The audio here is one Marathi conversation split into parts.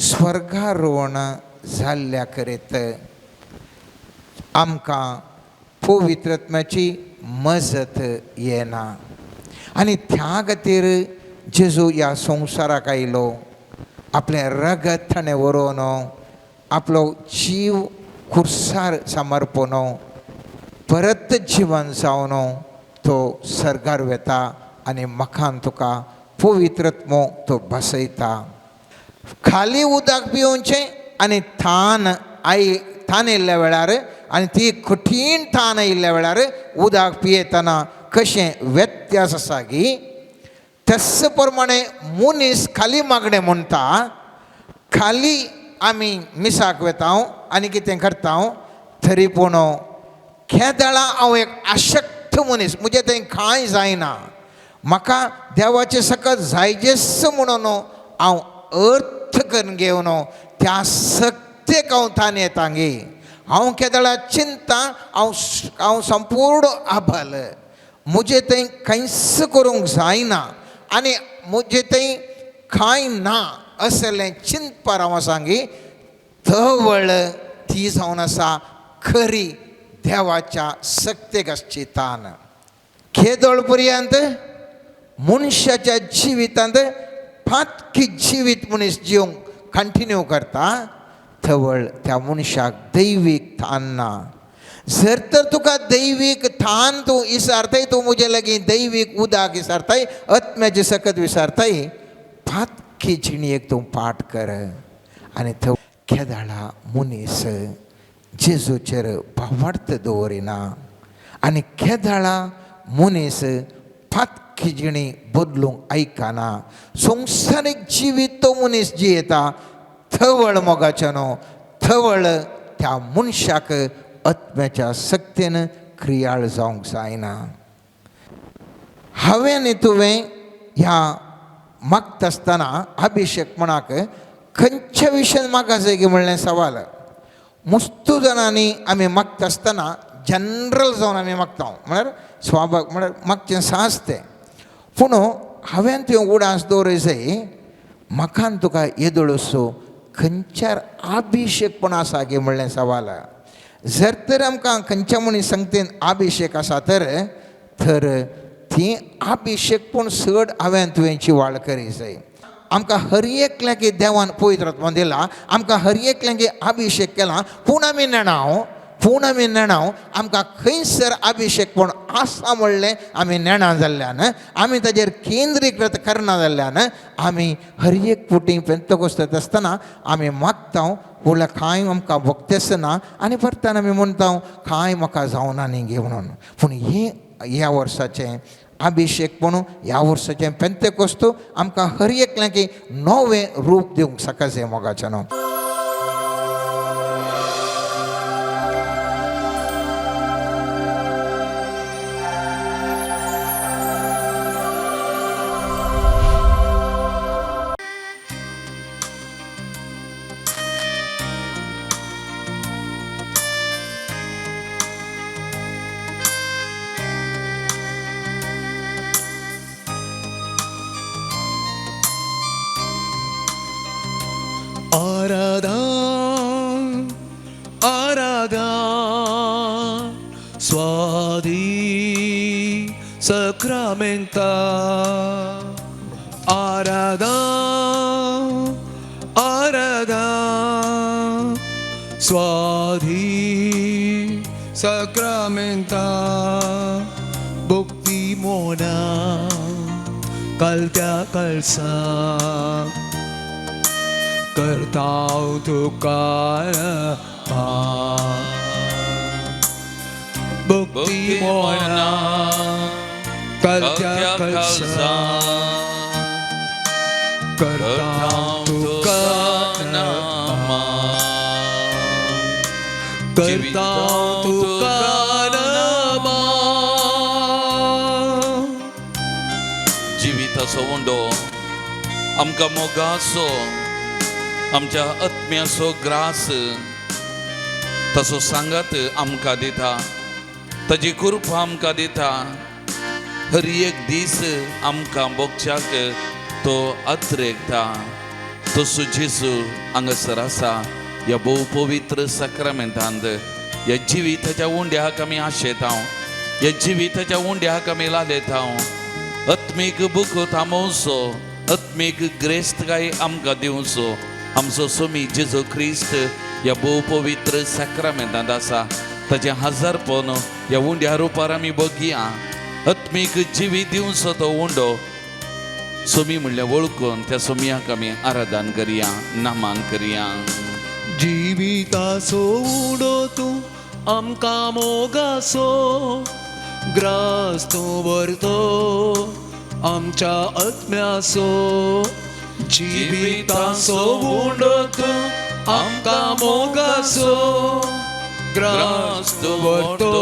स्वर्गारोहण जाल्ल्या करीत आमकां पवित्र आत्म्याची मजत येना आनी त्या खातीर जेजू ह्या संवसाराक आयलो. आपलें रगत ताणें व्हरोन आपलो जीव खुर्सार समर्पण परत जिवन जावन तो सर्गार वेता आनी मखान तुका पवित्र आत्मो तो बसयता. खाली उदक पिवचें आनी थान येयल्ल्या वेळार आनी ती कठीण थान येयल्ल्या वेळार उदक पियेतना कशें व्यत्यास आसा की तस प्रमाणे मनीस खाली मागणें म्हणटा. खाली आमी मिसाक वेता आनी कितें करता तरी पूण केदाळा हांव एक आशक्त मनीस, मुजे थंय कांय जायना, म्हाका देवाचे सकत जायजेस म्हणून हांव अर्थ करून घेवन त्या सक्तेक हांव थान येता गे. हांव केदाळा चिंता हांव संपूर्ण आबाल, मुजे थंय कांयच करूंक जायना आनी मुजे थंय कांय ना असलें चिंतपार हांव सांगी थवळ ती जावन आसा खरी देवाच्या सक्तेक आसची तान. केदोळ पर्यंत मनशाच्या जिवितांत फाटकी जिवीत मनीस जिवंक कंटिन्यू करता थवळ त्या मनशाक दैवीक थान ना. जर तर तुका दैवीक थान तूं विसारताय, तूं मुजे लागीं दैवीक उदक विसारताय, आत्म्याचे सकत विसारताय, फाटकी जिणयेक तूं पाठ कर. आनी थंय केदाळा मनीस जेजूचेर भावार्थ दवरिना आनी केदाळा मनीस फाटकी जिणी बदलूंक आयकना. संवसारीक जिवीत तो मनीस जियेता थवळ मोगाचें न्हू, थवळ त्या मनशाक आत्म्याच्या सक्तेन क्रियाळ जावंक जायना. हांवें न्ही तुवें ह्या मागता आसतना अभिशेक म्हणाक खंयच्या विशयान म्हाका जाय गे म्हणलें सवाल. मस्तू जाणांनी आमी मागता आसतना जनरल जावन आमी मागता, म्हळ्यार स्वाभाविक म्हळ्यार मागचें साहस तें. पूण हांवें तुवें उडास दवरूंक जाय, म्हाकान तुका येदोळसो खंयच्यार अभिशेकपण आसा गे म्हणलें सवाल. जर तर आमकां खंयच्या मनीस संगतीन अभिशेक आसा तर ती अभिशेकपण चड हांवें तुवेंची वाड करी जाय. आमकां हर एकल्याक देवान पवित्र आत्मा दिला, आमकां हर एकल्याक अभिशेक केला, पूण आमी नेणाव आमकां खंयसर अभिशेकपण आसा म्हणलें आमी नेणा जाल्ल्यान, आमी ताजेर केंद्रीकृत करना जाल्ल्यान आमी हर एक फावटी पेंतकोस्त आसतना आमी मागता पूण कांय आमकां भोगतेस ना आनी परतान आमी म्हणटा कांय म्हाका जावना न्ही गे म्हणून. पूण ह्या वर्साचें अभिशेकपण, ह्या वर्साचें पेंतकोस्त आमकां हर एकल्याक नवें रूप दिवंक सकस हें मोगाचें न्हू. Aradan suadi sacramenta. Aradan suadi sacramenta. Bukti mo na kaltya kalsa करताव तुका भक्ती मोना कलत्या कलसा करताव तुका नमा करताव तुका नमा. जिविताचो वंडो आमकां मोगाचो आमच्या आत्म्याचो ग्रास तसो सांगात आमकां दिता, ताजी कृपा आमकां दिता. हर एक दीस आमकां भोगच्याक तो अत्रेकता. तसो जेजू हांगासर आसा ह्या भोव पवित्र सक्रामेंतांत ह्या जिविताच्या उंड्याक आमी आशेता ह्या जिविताच्या उंड्याक आमी लालयता आत्मीक बुको थांबोवचो आत्मीक ग्रेस्तकाय आमकां दिवचो आमचो सोमी जेजू क्रिस्त ह्या भोव पवित्र सक्रामेंतांत आसा ताचें हजारपण ह्या उंड्या रुपार आमी बगया आत्मीक जिवी दिवचो तो उंडो सोमी म्हणल्यार वळखून त्या सोमयाक आमी आराधन करया नामान करया जिविताचो उडो तूं आमकां मोगासो ग्रास तूं व्हरतो आमच्या आत्म्याचो जिविताचो उडो तूं आमकां मोगासो ग्रास तूं व्हरतो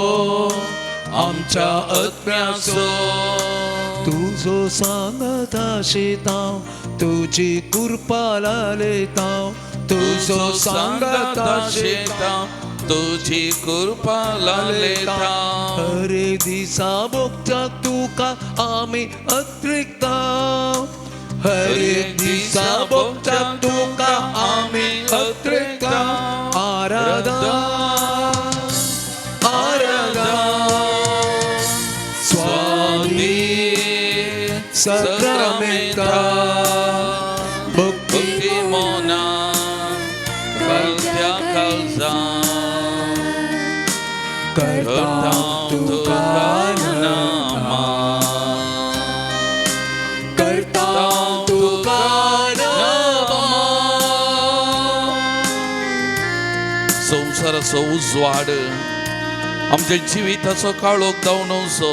आमच्या आत्म्याचो तुजो सांगत आशेता तुजी कृपा लालयता तुजो सांगत आशेता तुझी कृपा लालयता हर दिसा भोगता तुका आमी अत्रिकता हर दिसा भोगता तुका आमी अत्रिकता आराधना स्वामी सक्रामेंता भक्ती मोना कळत्या काळजा करता तुका नामा करता तुका नामा संसाराचो उजवाड आमच्या जिविताचो काळोख धांवनवचो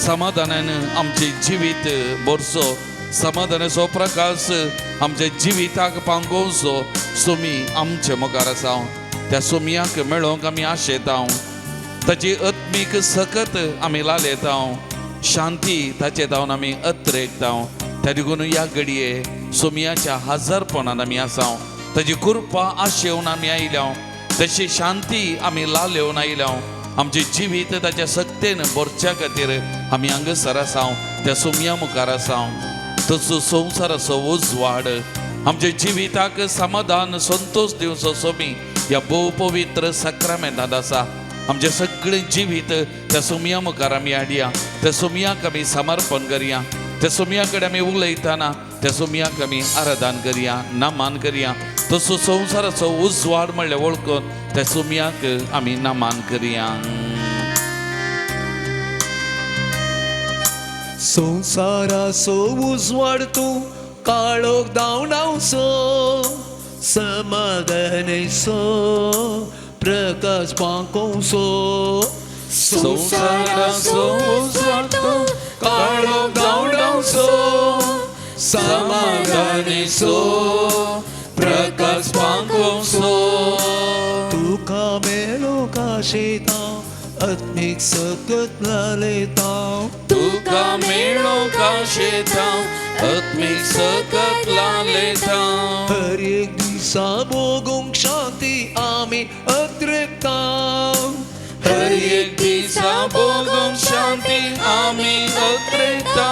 समाधानान आमचे जिवीत भरचो समाधानाचो प्रकाश आमच्या जिविताक पांगोवचो सोमी आमचे मुखार आसा त्या सोमयाक मेळोवंक आमी आशेता ताची आत्मीक सकत आमी लालयता शांती ताचे धांवन आमी अत्रेकता त्या देखून ह्या घडये सोमयाच्या हजारपणान आमी आसा ताची कृपा आशेवन आमी आयल्या तशी शांती आमी लालयवन आयल्या आमचे जिवीत ताच्या सक्तेन भरच्या खातीर आमी हांगासर आसा त्या सोमया मुखार आसा तसो संवसाराचो उजवाड आमच्या जिविताक समाधान संतोष दिवचो सोमी ह्या भोव पवित्र सक्रामेंतांत आसा आमचे सगळे जिवीत त्या सोमया मुखार आमी हाडया त्या सोमयाक आमी समर्पण करया त्या सोमया कडेन आमी उलयतना त्या सोमयाक आमी आराधन करया नामान करया तसो संवसाराचो उजवाड म्हणल्यार वळखून त्या सोमयाक आमी नामान करया संसाराचो उजवाड तूं काळोख धांवडावचो समाधानेचो प्रकाश पांकोवचो संसाराचो उजवाड तूं काळोख धांवडावचो समाधानेचो प्रकाश पांकोवचो तुका मेलो काशेता आत्मीक सकत लालयता तुका मेळो काशेता आत्मीक सकत लालयता हर एक दिसा भोगूंक शांती आमी अत्रेकता हर एक दिसा भोगूंक शांती आमी अत्रेकता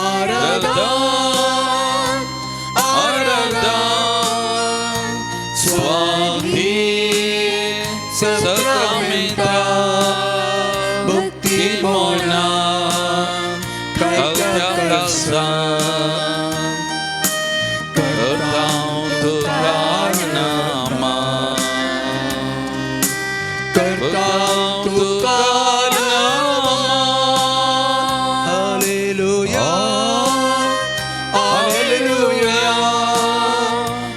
आराधना आराधना स्वामी सक्रामेंता भक्ती मोना कळत्या काळजा करता तुका नामा करता तुका नामा hallelujah hallelujah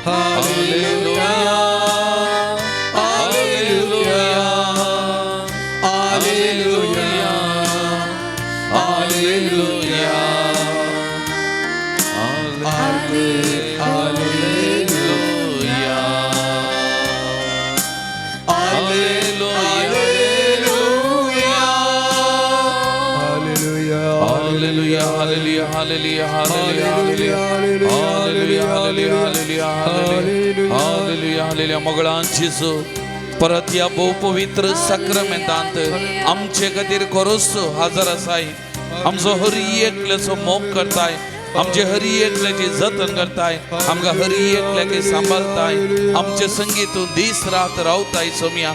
hallelujah hallelujah hallelujah hallelujah Hallelujah, hallelujah, hallelujah, hallelujah, hallelujah, hallelujah, hallelujah, hallelujah, hallelujah. मोगळां जेजू परत ह्या भोव पवित्र सक्रामेंतांत आमचे खातीर खरोच हाजर आसाय आमचो हर एकल्याचो मोग करताय आमचे हरी एकल्याचे जतन करताय, आमका हरी एकल्याके सांभाळताय, आमचे संगीतून दीस रात रावताय सोम्या.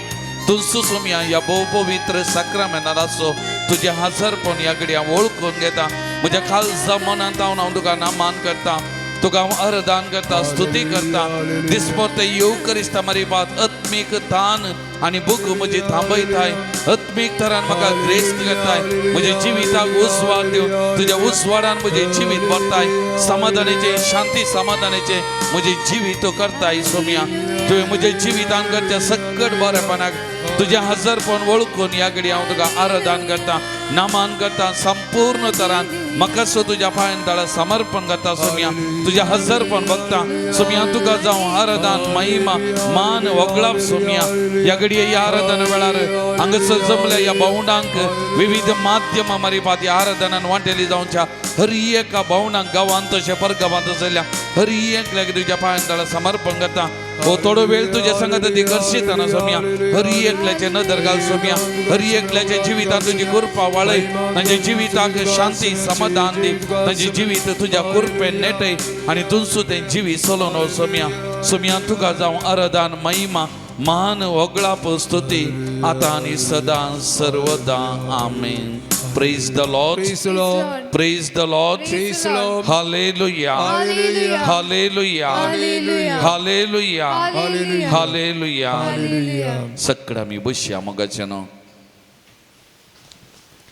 तुझसू सोम्या या पवित्र साक्रामेंटात असो तुझे हजरपण या घडया ओळखून घेता. म्हज्या खालसा मनांत हांव तुका नामान करता, तुका हांव अरदान करता, स्तुती करता. दिसभर ते येवकरिस्ता मारी बात आत्मीक तान आनी भूक म्हजी थांबयताय. आत्मीक तरान म्हाका ग्रेस करताय. म्हज्या जिविताक उजवाड दिव, तुज्या उजवाडान म्हजें जिवीत भरताय. समाधानाचे शांती समाधानाचे म्हजें जिवीत तूं करताय सोम्या. तुवें म्हज्या जिवितान करच्या सकट बरेपणाक तुझ्या हजरपण वळखून या घडी हांव तुका आराधन करता, नामान करता. संपूर्ण तरान म्हाका सो तुज्या पांयां तळा समर्पण करता सोम्या. तुझ्या हजरपण बघता सोम्या तुका जावं आराधन महिमा मान वगळाप सोम्या. या घडी या आराधना वेळार हांगासर जमल्या या भोवंडांक विविध माध्यमा मारीपात या आराधनान वांटेली जावच्या हर एका भोवंडांक गांवांत तशें परगांवांत जाल्या हर एकल्याक तुज्या पांयां तळा समर्पण करता. हो थोडो वेळ तुझ्या संगत ती करशीत ना सोम्या. हरी एकल्याचे नदर घाल सोम्या. हरी एकल्याच्या जिवितांत तुझी कृपा वाळय, तांच्या जिविताक शांती समाधान दी. तांचे जिवीत तुझ्या कृपेन नेटय आनी तुमचो ते जिवीत सोलोन हो सोम्या. सोम्या तुका जावं आराधन महिमा मान वगळाप स्तुती आता आनी सदां सर्वदा आमेन. Praise the Lord. Praise the Lord. Praise the Lord. Praise the Lord. Hallelujah. Hallelujah. Hallelujah. Hallelujah. Hallelujah. Hallelujah. Hallelujah. Hallelujah. सकडा मी बसया मोगाच्यान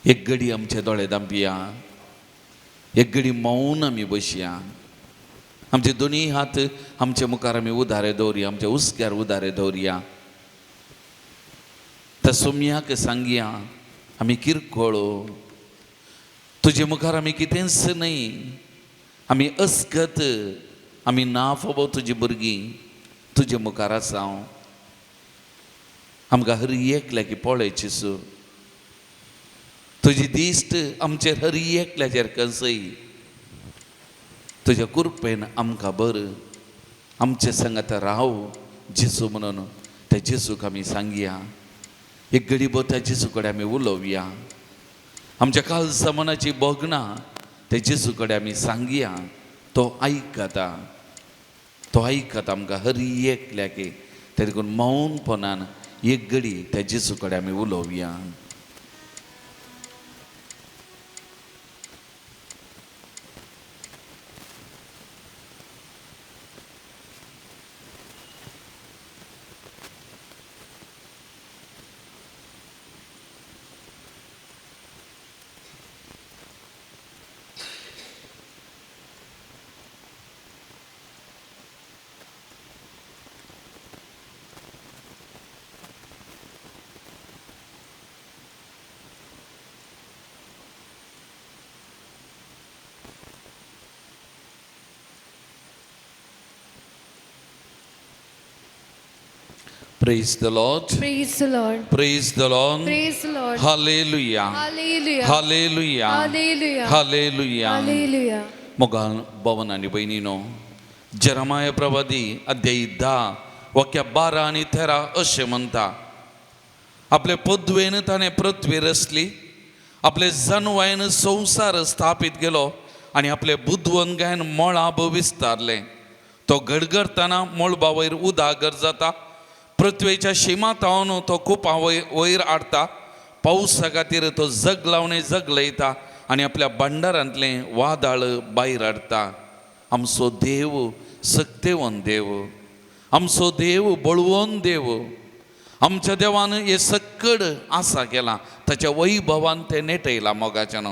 एक घडी आमचे दोळे दांपिया, एक घडी मौन आमी बसया. आमचे दोन्ही हात आमचे मुखार आमी उदारे दवरया, आमच्या उस्क्यार उदारे दवरया. त्या सोम्याक सांगया आमी किरकोळो, तुजे मुखार आमी कितेंच न्हय, आमी अस्गत, आमी नाफबो तुजी भुरगीं तुजे मुखार आसा. आमकां हर एकल्याकी पळय सो तुजी दिश्ट आमचेर हर एकल्याचेर कसय. तुज्या कृपेन आमकां बर, आमचे संगत राव जेसू म्हणून त्या जेसूक आमी सांगया. एक घडी त्या जेसू कडेन आमी उलोवया. आमच्या खालसा मनाची बोगणां त्या जेसू कडेन आमी सांगया. तो आयकता, तो आयकता आमकां हर एकल्याके. ते देखून मौनपणान एक घडी त्या जेसू कडेन आमी उलोवया. Praise the Lord. Praise the Lord. Praise the Lord. Praise the Lord. Hallelujah. Hallelujah. Hallelujah. Hallelujah. Hallelujah. Hallelujah. Moga भवन आणि बहिणीनो, जरमाया प्रवादी अध्याय 10 वाक्य 12 आणि 13 असे म्हणता. आपल्या पदवेन ताणें पृथ्वी रचली, आपले जनवायन संसार स्थापीत केलो आणि आपले बुद्वंगायन मळाब विस्तारले. तो गडगडताना मळबा वयर उदागर जाता, पृथ्वेच्या शिमातावन तो खूप वयर हाडटा. पावसा खातीर तो जग लावणे जगलयता आनी आपल्या भांडारांतले वादळ भायर हाडटा. आमचो देव सक्तेवन देव, आमचो देव बळवोन देव. आमच्या देवान हे सक्कड आसा केला, ताच्या वैभवान ते नेटयला मोगाच्यान.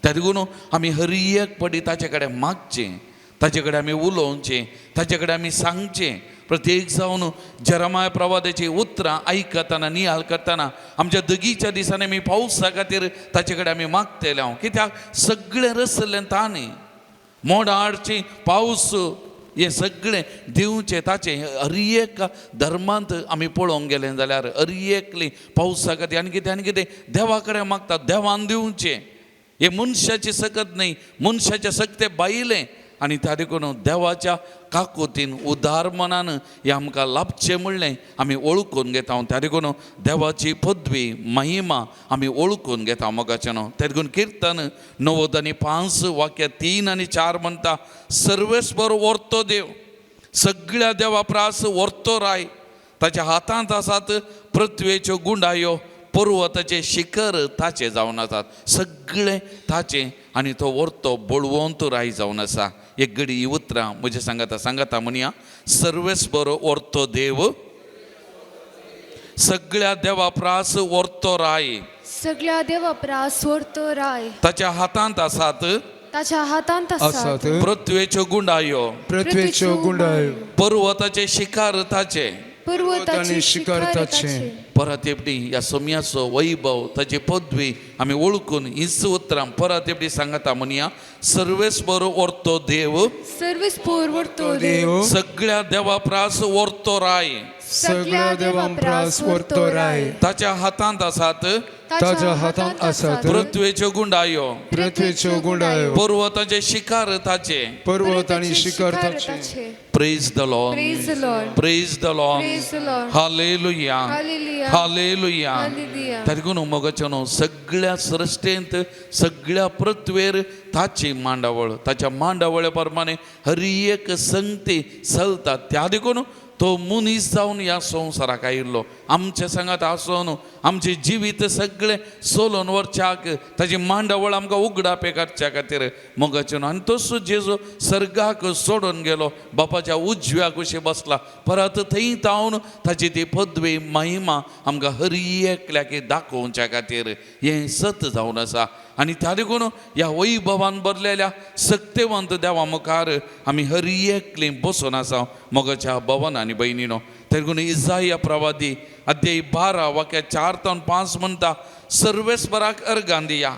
त्या देखून आमी हर एक पडी ताचे कडेन मागचें, ताचे कडेन आमी उलोवचें, ताचे कडेन आमी सांगचें. प्रत्येक जावन जरमाया प्रवादाची उतरां आयकतना नियाळ करतना आमच्या दगीच्या दिसांनी आमी पावसा खातीर ताचे कडेन आमी मागतले. कित्याक सगळें रचलें ताणें, मोड हाडची, पावस, हे सगळें दिवचें ताचें. हर एक धर्मांत आमी पळोवंक गेलें जाल्यार हर एकली पावसा खातीर आनी कितें देवा कडेन मागता, देवान दिवचें. हे मनशाची सकत न्हय, मनशाचे सक्ते बायलें आनी त्या देखून देवाच्या काकुतीन उदार मनान हे आमकां लाभचें म्हणलें आमी ओळखून घेता. त्या देखून देवाची पदवी महिमा आमी ओळखून घेता मोगाचें न्हू. त्या देखून किर्तन 95 वाक्य 3 आनी 4 म्हणटा, सर्वेस्वर वर्तो देव, सगळ्या देवा प्रास वर्तो राय, ताच्या हातांत आसात पृथ्वेच्यो गुंडायो, पर्वताचे शिखर ताचे जावन आसात, सगळे ताचे आनी तो वर्तो बळवंत राय जावन आसा. एक घडी ही उतरां म्हजे सांगाता म्हणया, सर्वेस्वर वर्तो देव, सगळ्या देवा प्रास वर्तो राय, सगळ्या देवा प्रास वर्तो राय, ताच्या हातांत आसात ताच्या हातांत आसात पृथ्वेच्यो गुंडायो, पृथ्वीच्यो गुंडायो, पर्वताचे शिखर ताचे, पर्वताचे शिखर ताचे. परत एपडी ह्या सोम्याचो वैभव, ताची पदवी आमी ओळखून हीच उतरां परत एपडी सांगता म्हणया, सर्वेस्वर वर्तो देव, सर्वेस्वर वर्तो देव, सगळ्या देवा प्रास वर्तो राय, सगळ्या देवा प्रास वर्तो राय, ताच्या हातांत आसात ताच्या हातांत आसात पृथ्वेच्यो गुंडायो, पृथ्वीच्यो गुंडायो, पर्वताचे शिखर ताचे. पर्वत आणि शिखर ताचे. Praise the Lord, Praise the Lord. Praise the Lord, Praise the Lord. Hallelujah, Hallelujah. Hallelujah. Hallelujah. तारिकून मोगाचें सगळ्या सृश्टेंत सगळ्या पृथ्वेर ताची मांडावळ, ताच्या मांडावळे प्रमाणे हर एक संगती चलता. त्या देखून तो मनीस जावन ह्या संवसाराक आयिल्लो, आमचे सांगात आसून आमचे जिवीत सगळे सोलोन व्हरच्याक ताची मांडावळ आमकां उगडापे काडच्या खातीर मोगाचें. आनी तसो जेजू सर्गाक सोडून गेलो, बापाच्या उजव्या कुशी बसला, परत थंय तावन ताची ती पदवी महिमा आमकां हर एकल्याक दाखोवच्या खातीर हें सत जावन आसा. आनी त्या देखून ह्या वैभवान भरलेल्या सत्यवंत देवा मुखार आमी हर एकली बसून आसा मोगाच्या भवन आनी भयणीनो. तेगून इसाया प्रवादी अध्याय 12 वाक्य 4 ते 5 म्हणटा, सर्वेस्वराक अर्गां दिया,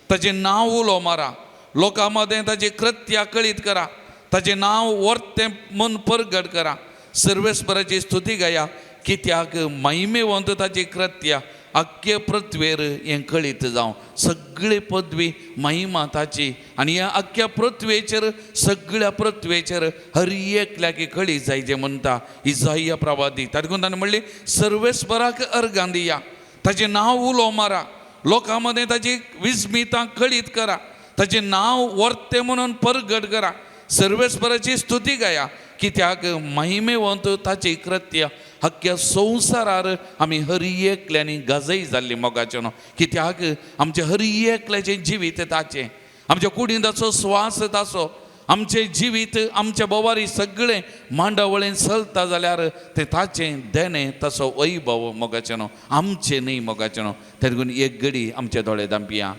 ताचें नांव उलो मारा, लोकां मदें ताची कृत्या कळीत करा, ताचें नांव वर्तें मन परगट करा, सर्वेस्वराची स्तुती गाया, कित्याक महिमेवंत ताची कृत्या अख्खे पृथ्वेर हें कळीत जावं. सगळी पदवी महिमा ताची आनी ह्या अख्ख्या पृथ्वेचेर सगळ्या पृथ्वेचेर हर एकल्याक कळीत जायचें म्हणटा इसाया प्रवादी. तातूंत ताणें म्हणलें, सर्वेस्वराक अर्गां दिया, ताचें नांव उलो मारा, लोकां मदें ताची विस्मितां कळीत करा, ताचें नांव वर्तें म्हणून परगट करा, सर्वेस्वराची स्तुती गाया, कित्याक महिमेवंत ताची कृत्या अख्ख्या संवसारार आमी हर एकल्यांनी गाजय जाल्ली मोगाचें. कित्याक आमचे हर एकल्याचें जिवीत ताचें, आमच्या कुडींत ताचो स्वास ताचो, आमचें जिवीत आमच्या बोवारी सगळें मांडावळें चलता जाल्यार तें ताचें देणें, ताचो वैभव मोगाचें न्हू, आमचें न्ही मोगाचें न्हू. त्या देखून एक घडी आमचे दोळे धांपया,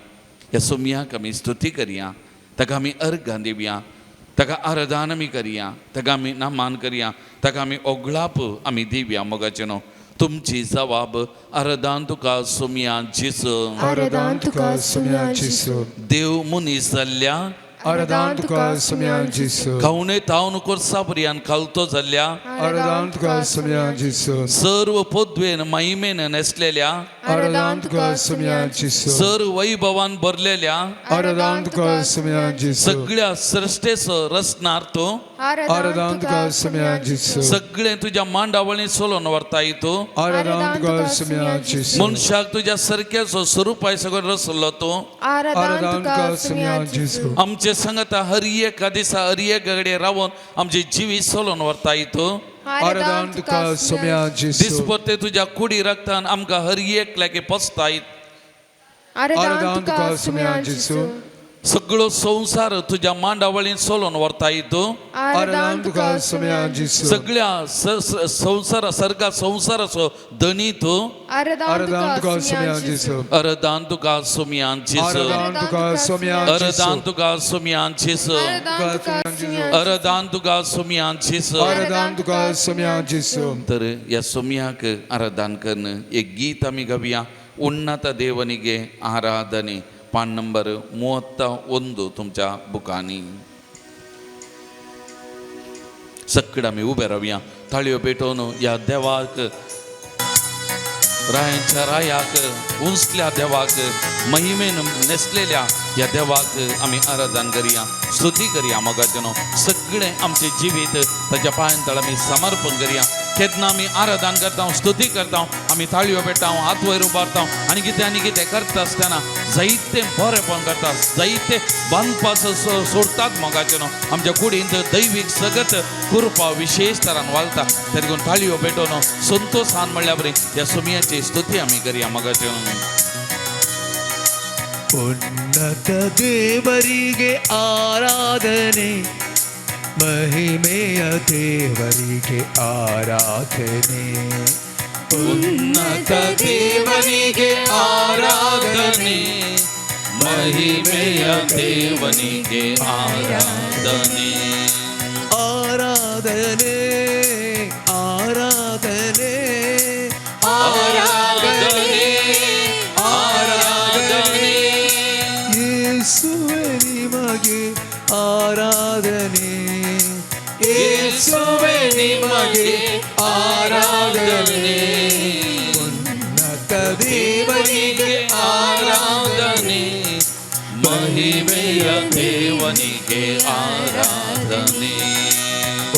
ह्या सोम्याक आमी स्तुती करया, ताका आमी अर्गां दिवया, ताका आराधन आमी करया, ताका आमी नामान करया, ताका आमी ओगळाप आमी दिवया मोगाचें न्हू. तुमची जबाब आराधन तुका सोम्या जेसू, आराधन तुका सोम्या जेसू, देव मनीस जाल्ल्या आराधन तुका सोम्या जेसू, खावणे तावन कोर्सा पर्यंत खालतो जाल्ल्या आराधन तुका सोम्या जेसू, सर्व पदवेन महिमेन नेसलेल्या आराधन तुका सोम्या जेसू, सर्व वैभवान भरलेल्या आराधन तुका सोम्या जेसू, सगळ्या सृष्टेचो रचणार तूं, आराधन तुका सोम्या जेसू, सगळें तुज्या मांडावळी सोलोन व्हरताय तूं, आराधन तुका सोम्या जेसू, मनशाक तुज्या सारक्याचो स्वरुपाय सगळो रचलो तूं. आराधन तुका सोम्या जेसू, आमचे सांगता हर एका दिसा हर एक कडेन रावून आमचे जिवीत सोलोन व्हरताय तूं. आराधन तुका सोम्या जेसू, दिसपरते तुज्या कुडी रक्तान आमकां हर एकल्याक पसतायत. आराधन तुका सोम्या जेसू, सगळो संवसार तुज्या मांडावळीन सोलोन व्हरताय तूं. आराधन तुका सोम्या जेसू, सगळ्या संवसारा सारका संवसाराचो धनी तूं. आराधन तुका सोम्या जेसू, अरदान तुका सोम्यान जेसू, आराधन तुका सोम्या अरदान जेसू, तुका सोम्यान जेसू, अरदान तुका सोम्यान जेसू. आराधन तुका सोम्या जेसू. तर ह्या सोम्याक आराधन करणं एक गीत आमी गावया, उन्नत देवनिगे आराधने, पान नंबर 31 तुमच्या बुकांनी. सगळे आमी उबे रावया, थाळयो पेटोवन ह्या देवाक, रायांच्या रायाक, उंचल्या देवाक महिमेनं नेसलेल्या या देवाक आम्ही आराधन करूया, स्तुती करूया. मोगाचनो सगळे आमचे जिवीत ताच्या पांयां तळ आमी समर्पण करूया. केन्ना आमी आराधन करता, स्तुती करता, आमी ताळयो पेटा, हात वयर उबारता आनी कितें करता आसतना जायते बरेपण करता, जायते बांदपास सोडतात. मोगाचनो आमच्या कुडींत दैवीक सगत कृपा विशेष तरान वालता. तरी करून ताळयो पेटोवन संतोषान म्हणल्या बरी या सुमयाची स्तुती आमी करूया. मोगाचनो ಉನ್ನತ ದೇವರಿಗೆ ಆರಾಧನೆ, ಮಹಿಮೆಯ ದೇವರಿಗೆ ಆರಾಧನೆ. ಉನ್ನತ ದೇವನಿಗೆ ಆರಾಧನೆ, ಮಹಿಮೆಯ ದೇವನಿಗೆ ಆರಾಧನೆ. ಆರಾಧನೆ ಆರಾಧನೆ ಆರಾಧನೆ ಆರಾಧನೆ ಯೇಸುವೆ ನಿಮಗೆ ಆರಾಧನೆ, ಯೇಸುವೆ ನಿಮಗೆ ಆರಾಧನೆ. ಉನ್ನತ ದೇವರಿಗೆ ಆರಾಧನೆ, ಮಹಿಮೆಯ ದೇವನಿಗೆ ಆರಾಧನೆ.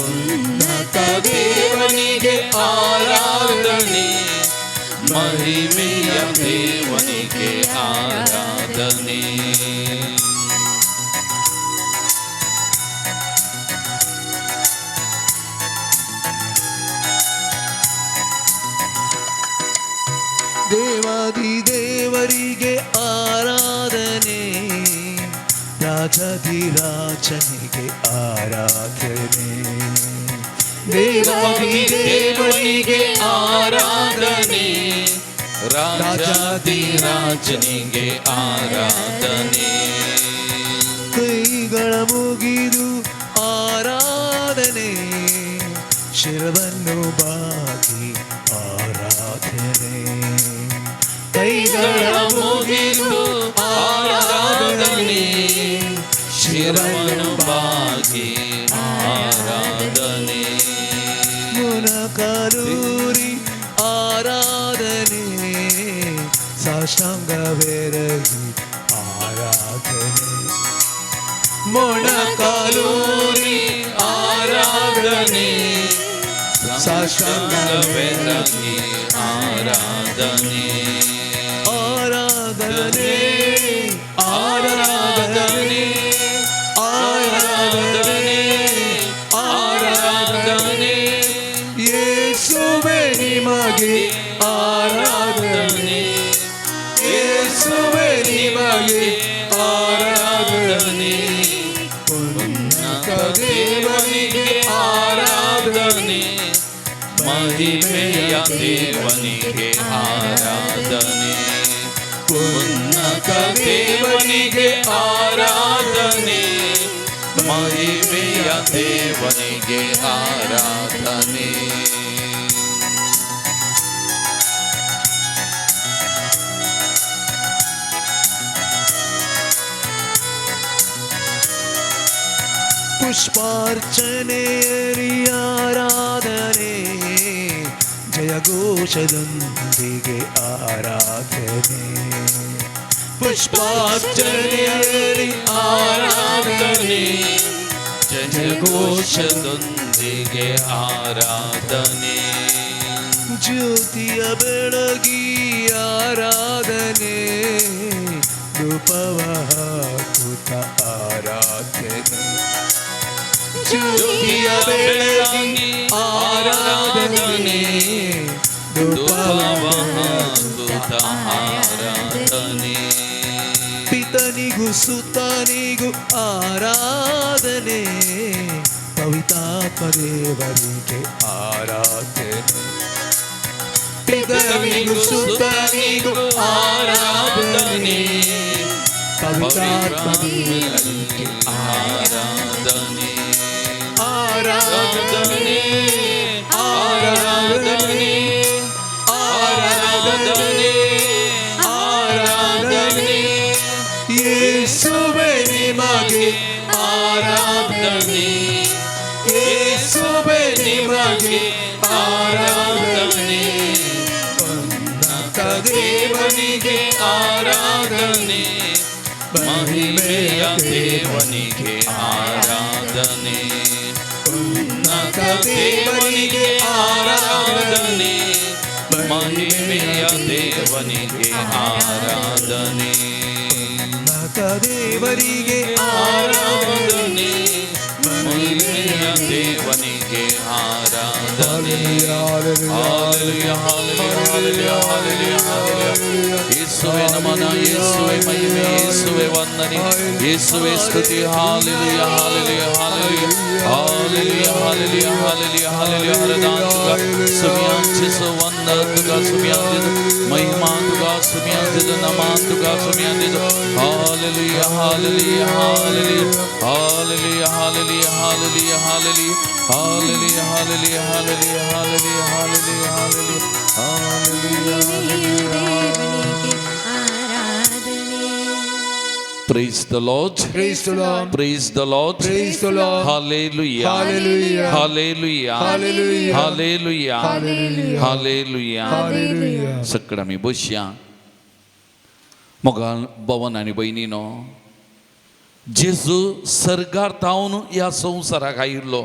ಉನ್ನತ ದೇವನಿಗೆ ಆರಾಧನೆ, ಮಹಿಮೆಯ ದೇವನಿಗೆ ಆರಾಧನೆ. ದೇವಾದಿ ದೇವರಿಗೆ ಆರಾಧನೆ, ರಾಜಾಧಿರಾಜನಿಗೆ ಆರಾಧನೆ. ದೇವಾದಿ ದೇವರಿಗೆ ಆರಾಧನೆ, ರಾಜಾಧಿರಾಜನಿಗೆ ಆರಾಧನೆ. ಕೈಗಳ ಮುಗಿದು ಆರಾಧನೆ, ಶಿರವನ್ನು ಬಾಗಿ ಆರಾಧನೆ. ಕೈಗಳ ಮುಗಿದು ಆರಾಧನೆ, ಶಿರವನ್ನು ಬಾಗಿ ಆರಾಧನೆ. ಮುನಕಲೂರಿ ಆರಾಧನೆ, ಸಾಷ್ಟಾಂಗವೆರಗಿ ಆರಾಧನೆ. ಮೊಣಕಾಲೂರಿ ಆರಾಧನೆ, ಸಾಷ್ಟಾಂಗವೆರಗಿ ಆರಾಧನೆ. ಆರಾಧನೆ ಆರಾಧನೆ ಆರಾಧನೆ ಆರಾಧನೆ. ಯೇಸುವೆ ನಿಮಗೆ ಆರಾಧನೆ, ಯೇಸುವೆ ನಿಮಗೆ ಆರಾಧನೆ. ಉನ್ನತ ದೇವನಿಗೆ ಆರಾಧನೆ, ಮಹಿಮೆಯ ದೇವನಿಗೆ ಆರಾಧನೆ. ಉನ್ನತ ದೇವನಿಗೆ ಆರಾಧನೆ, ಮಹಿಮೆಯ ದೇವನಿಗೆ ಆರಾಧನೆ. ಪುಷ್ಪಾರ್ಚನೆಯರಿ ಆರಾಧನೆ, ಜಯಘೋಷದೊಂದಿಗೆ ಆರಾಧನೆ. ಪುಷ್ಪಾರ್ಚನೆಯಲ್ಲಿ ಆರಾಧನೆ, ಜಯಘೋಷದೊಂದಿಗೆ ಆರಾಧನೆ. ಜ್ಯೋತಿಯ ಬೆಳಗಿ ಆರಾಧನೆ, ಧೂಪವ ಹಾಕುತ್ತ ಆರಾಧನೆ. ಜ್ಯೋತಿಯ ಬೆಳಗಿ ಆರಾಧನೆ, ಧೂಪವ ಹಾಕುತ್ತ ಆರಾಧನೆ. ಪಿತನಿಗೂ ಸುತನಿಗೂ ಆರಾಧನೆ, ಪವಿತ್ರಾತ್ಮ ದೇವರಿಗೆ ಆರಾಧನೆ. ಪಿತನಿಗೂ ಸುತನಿಗೂ ಆರಾಧನೆ, ಪವಿತ್ರಾತ್ಮ ದೇವರಿಗೆ ಆರಾಧನೆ. ಆರಾಧನೆ ಆರಾಧನೆ ಆರಾಧನೆ ಆರಾಧನೆ. ಯೇಸುವೆ ನಿಮಗೆ ಆರಾಧನೆ, ಯೇಸುವೆ ನಿಮಗೆ ಆರಾಧನೆ. ಉನ್ನತ ದೇವನಿಗೆ ಆರಾಧನೆ, ದೇವನಿಗೆ ಆರಾಧನೆ ಮಹಿಮೆಯ ದೇವನಿಗೆ ಆರಾಧನೆ ದೇವರಿಗೆ ಆರಾಧನೆ ಮಹಿಮೆಯ ದೇವನಿಗೆ ಆರಾಧನೆ ಹಾಲೆಲೂಯಾ ಹಾಲೆಲೂಯಾ ಹಾಲೆಲೂಯಾ ಹಾಲೆಲೂಯಾ ಯೇಸುವೇ ನಮನ ಯೇಸುವೇ ಮಹಿಮೆ ಯೇಸುವೇ ವಂದನೆ ಯೇಸುವೇ ಸ್ತುತಿ hallelujah hallelujah hallelujah hallelujah hallelujah hallelujah hallelujah ಹರದಾಂತುಗ ಸುಮಿಯಾಂಚಿಸು ವಂದತುಗ ಸುಮಿಯಾಂಚಿಸು ಮಹಿಮಾಂತುಗ ಸುಮಿಯಾಂಚಿಸು ನಮಾಂತುಗ ಸುಮಿಯಾಂಚಿಸು hallelujah hallelujah hallelujah hallelujah hallelujah hallelujah hallelujah hallelujah hallelujah hallelujah hallelujah hallelujah hallelujah Praise the Lord. Praise the Lord. Praise the Lord. Praise the Lord. Hallelujah. Hallelujah. Hallelujah. Hallelujah. Hallelujah. Hallelujah. Hallelujah. Hallelujah. सगळं मी बसया मोगाल भवन आणि बहिणीनो जेजू सर्गार तावन या संवसाराक आयिल्लो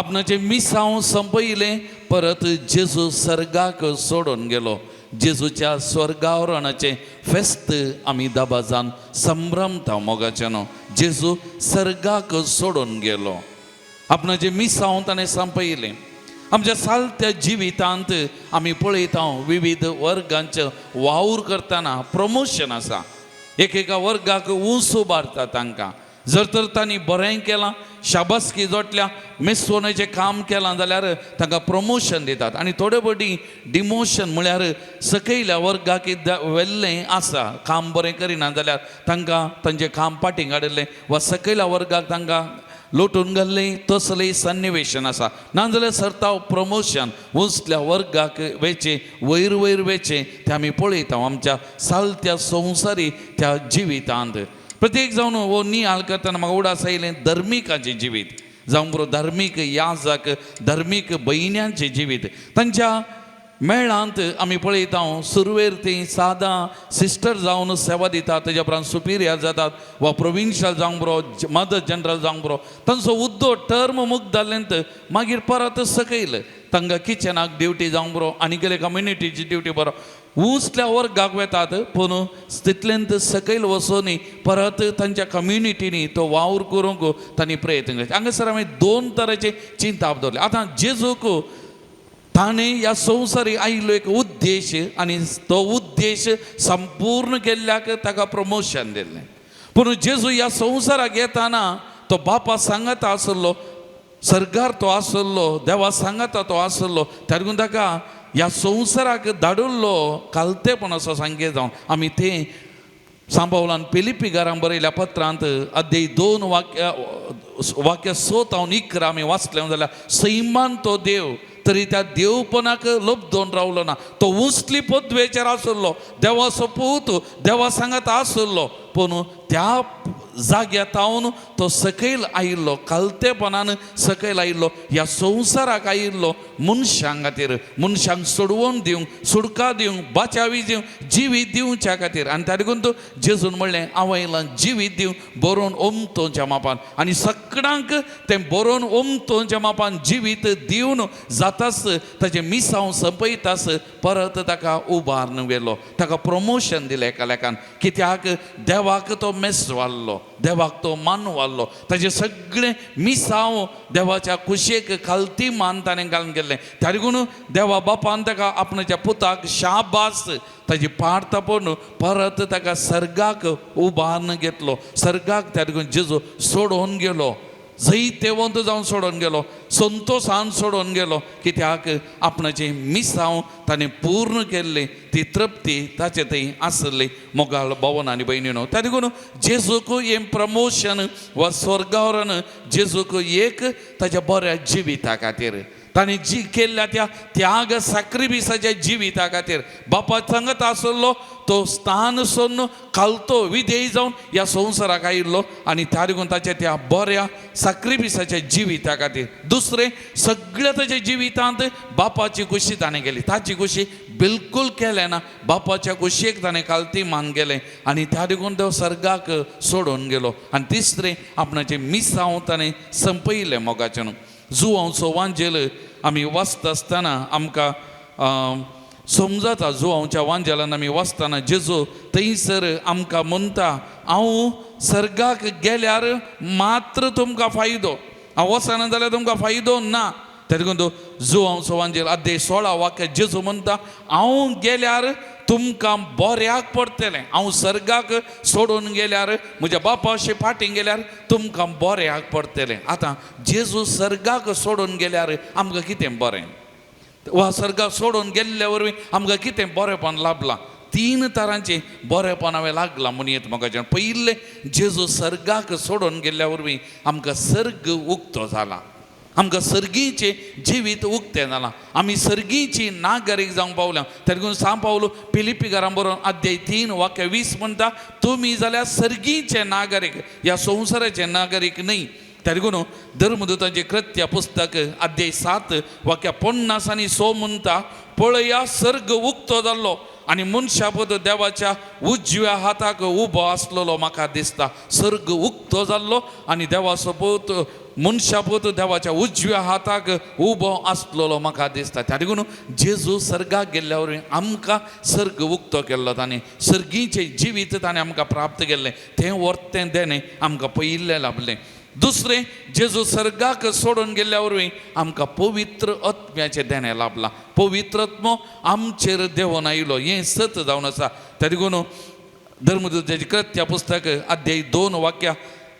आपणाचे मिसांव संपयले परत जेजू सर्गाक सोडून गेलो जेजूच्या स्वर्गावरणाचे फेस्त आमी दाबाजान संभ्रमता मोगाच्यानो जेजू सर्गाक सोडून गेलो आपणाचे मिसांव ताणें संपयले आमच्या सालत्या जिवितांत आमी पळयता विविध वर्गांचे वावर करतना प्रमोशन आसा एकेका वर्गाक उंच उबारता तांकां जर तर तांणी बरें केलां शाबासकी जोडल्या मेस्वनाचें काम केलां जाल्यार तांकां प्रमोशन दितात आनी थोडे फावटी डिमोशन म्हळ्यार सकयल्या वर्गाक व्हेल्लें आसा काम बरें करिना जाल्यार तांकां तांचें काम फाटीं काडिल्लें वा सकयल्या वर्गाक तांकां लोटून घाल्लें तसलें सन्निवेशन आसा नाजाल्यार सरताव प्रमोशन उंचल्या वर्गाक वेचे वयर वयर वेचे तें आमी पळयता आमच्या सालत्या संवसारी त्या जिवितांत प्रत्येक जावन हो नियाळ करतना म्हाका उडास आयलें धर्मिकाचें जिवीत जावं बरो धार्मीक याजक धार्मीक भयण्यांचें जिवीत तांच्या मेळांत आमी पळयता सुरवेर तीं सादां सिस्टर जावन सेवा दितात तेज्या उपरांत सुपिरियर जातात वा प्रोविन्शियल जावंक बरो मदर जनरल जावंक बरो तांचो उद्दो टर्म मुक्त जाल्लेंत मागीर परत सकयल तांकां किचनाक ड्युटी जावंक बरो आनी केले कम्युनिटीची ड्युटी बरो उंचल्या वर्गाक वेतात पूण तितलेंत सकयल वचून परत तांच्या कम्युनिटीनी तो वावर करूंक तांणी प्रयत्न केले हांगासर हांवें दोन तरेचे चिंताप दवरले आतां जेजूक ताणें ह्या संवसारी आयिल्लो एक उद्देश आनी तो उद्देश संपूर्ण केल्ल्याक ताका प्रमोशन दिल्लें पूण जेजू ह्या संवसाराक येताना तो बापा सांगता आसलो सर्गार तो आसलो देवा सांगता तो आसलो त्या लागून ताका ह्या संवसाराक धाडुल्लो कालतेपण असो सांगे जावन आमी तें सांबावलान पिलिपिकारांक बरयल्या पत्रांत अध्याय 2 वाक्य 7 आमी वाचलें जाल्यार सैमान तो देव तरी त्या देवपणाक लबदोन रावलो ना तो उंचली पदवेचेर आसलो देवाचो पूत देवा सांगता आसलो पूण त्या जाग्यातावन तो सकयल आयिल्लो कालतेपणान सकयल आयिल्लो ह्या संवसाराक आयिल्लो मनशां खातीर मनशांक सोडवून दिवंक सुडका दिवंक बाचावी दिवंक जिवीत दिवच्या खातीर आनी त्या लागून तो जेजून म्हणलें हांव आयलां जिवीत दिवंक बरोवन ओमतोच्या मापान आनी सगळ्यांक तें बरोवन ओमतोच्या मापान जिवीत दिवन जाताच ताचें मिसांव संपयताच परत ताका उबारून गेलो ताका प्रमोशन दिलें एका लेखान कित्याक देवाक तो मेस्वाल्लो देवाक तो मानवाल्लो ताचे सगळे मिसांव देवाच्या कुशेक खालती मान ताणें घालून गेल्लें त्या लागून देवा बापान ताका आपणाच्या पुताक शाबास ताची पाड तापोवन परत ताका सर्गाक उबारून घेतलो सर्गाक त्या लागून जेजू सोडून गेलो जैतेवंत जावन सोडून गेलो संतोशान सोडून गेलो कित्याक आपणाचें मिसांव ताणें पूर्ण केल्लें ती तृप्ती ताचे थंय आसली मोगाळ भवन आनी भयणीनो त्या लागून जेजूक हें प्रमोशन वा स्वर्गावरण जेजूक एक ताच्या बऱ्या जिविता खातीर ताणें जी केल्ल्या त्या त्याग साक्रिफिसाच्या जिविता खातीर बापा सांगत आसलो तो स्थान सोडून खालतो विधेय जावन ह्या संवसाराक आयिल्लो आनी त्या लागून ताच्या त्या बऱ्या साक्रिफिसाच्या जिविता खातीर दुसरें सगळ्या ताच्या जिवितांत बापाची कुशी ताणें केली ताची कुशी बिलकूल केलें ना बापाच्या कुशेक ताणें खालती मान गेलें आनी त्या लागून तो सर्गाक सोडून गेलो आनी तिसरें आपणाचें मिसांव ताणें संपयलें मोगाचें जुवांचो वांजेल आमी वाचता आसतना आमकां समजता जुवांच्या वांजेलान आमी वाचतना जेजू थंयसर आमकां म्हणटा हांव सर्गाक गेल्यार मात्र तुमकां फायदो, हांव वचना जाल्यार तुमकां फायदो ना. तेदेखून तो जुवांचो वांजेल अध्याय 16 वाक्य जेजू म्हणटा हांव गेल्यार तुमकां बऱ्याक पडटलें, हांव सर्गाक सोडून गेल्यार म्हज्या बापाशे फाटीं गेल्यार तुमकां बऱ्याक पडटलें. आतां जेजू सर्गाक सोडून गेल्यार आमकां कितें बरें, वा सर्गाक सोडून गेल्ल्या वरवीं आमकां कितें बरेंपण लाभलां. 3 तरांचें बरेंपण हांवें लागलां म्हणयत म्हाका. पयलें जेजू सर्गाक सोडून गेल्ल्या वरवीं आमकां सर्ग उक्तो जाला, आमकां सर्गीचें जिवीत उक्तें जालां, आमी सर्गीची नागरीक जावंक पावल्या. तेदेखून सांग पावलो फिलिप्पिकारां बरोवन अध्याय 3 वाक्य 20 म्हणटा तुमी जाल्यार सर्गीचे नागरीक, ह्या संवसाराचे नागरीक न्हय. तेदेखून धर्मदूतांचे कृत्य पुस्तक अध्याय 7 वाक्य 50 आनी 100 म्हणटा पळया सर्ग उक्तो जाल्लो आनी मनशापूत देवाच्या उजव्या हाताक उबो आसलेलो म्हाका दिसता. सर्ग उक्तो जाल्लो आनी देवाचो पूत मनशापूत देवाच्या उजव्या हाताक उबो आसलेलो म्हाका दिसता. त्या देखून जेजू सर्गाक गेल्ल्या वरवीं आमकां सर्ग उक्तो केल्लो, ताणें सर्गीचें जिवीत ताणें आमकां प्राप्त केल्लें, तें वर्तें देणें आमकां पयिल्लें लाभलें. दुसरें जेजू सर्गाक सोडून गेल्ल्या वरवीं आमकां पवित्र आत्म्याचें देणें लाभलां. पवित्र आत्मो आमचेर देवून आयलो, हें सत जावन आसा. त्या देखून धर्मदूताचें कृत्य पुस्तक अध्याय 2 वाक्य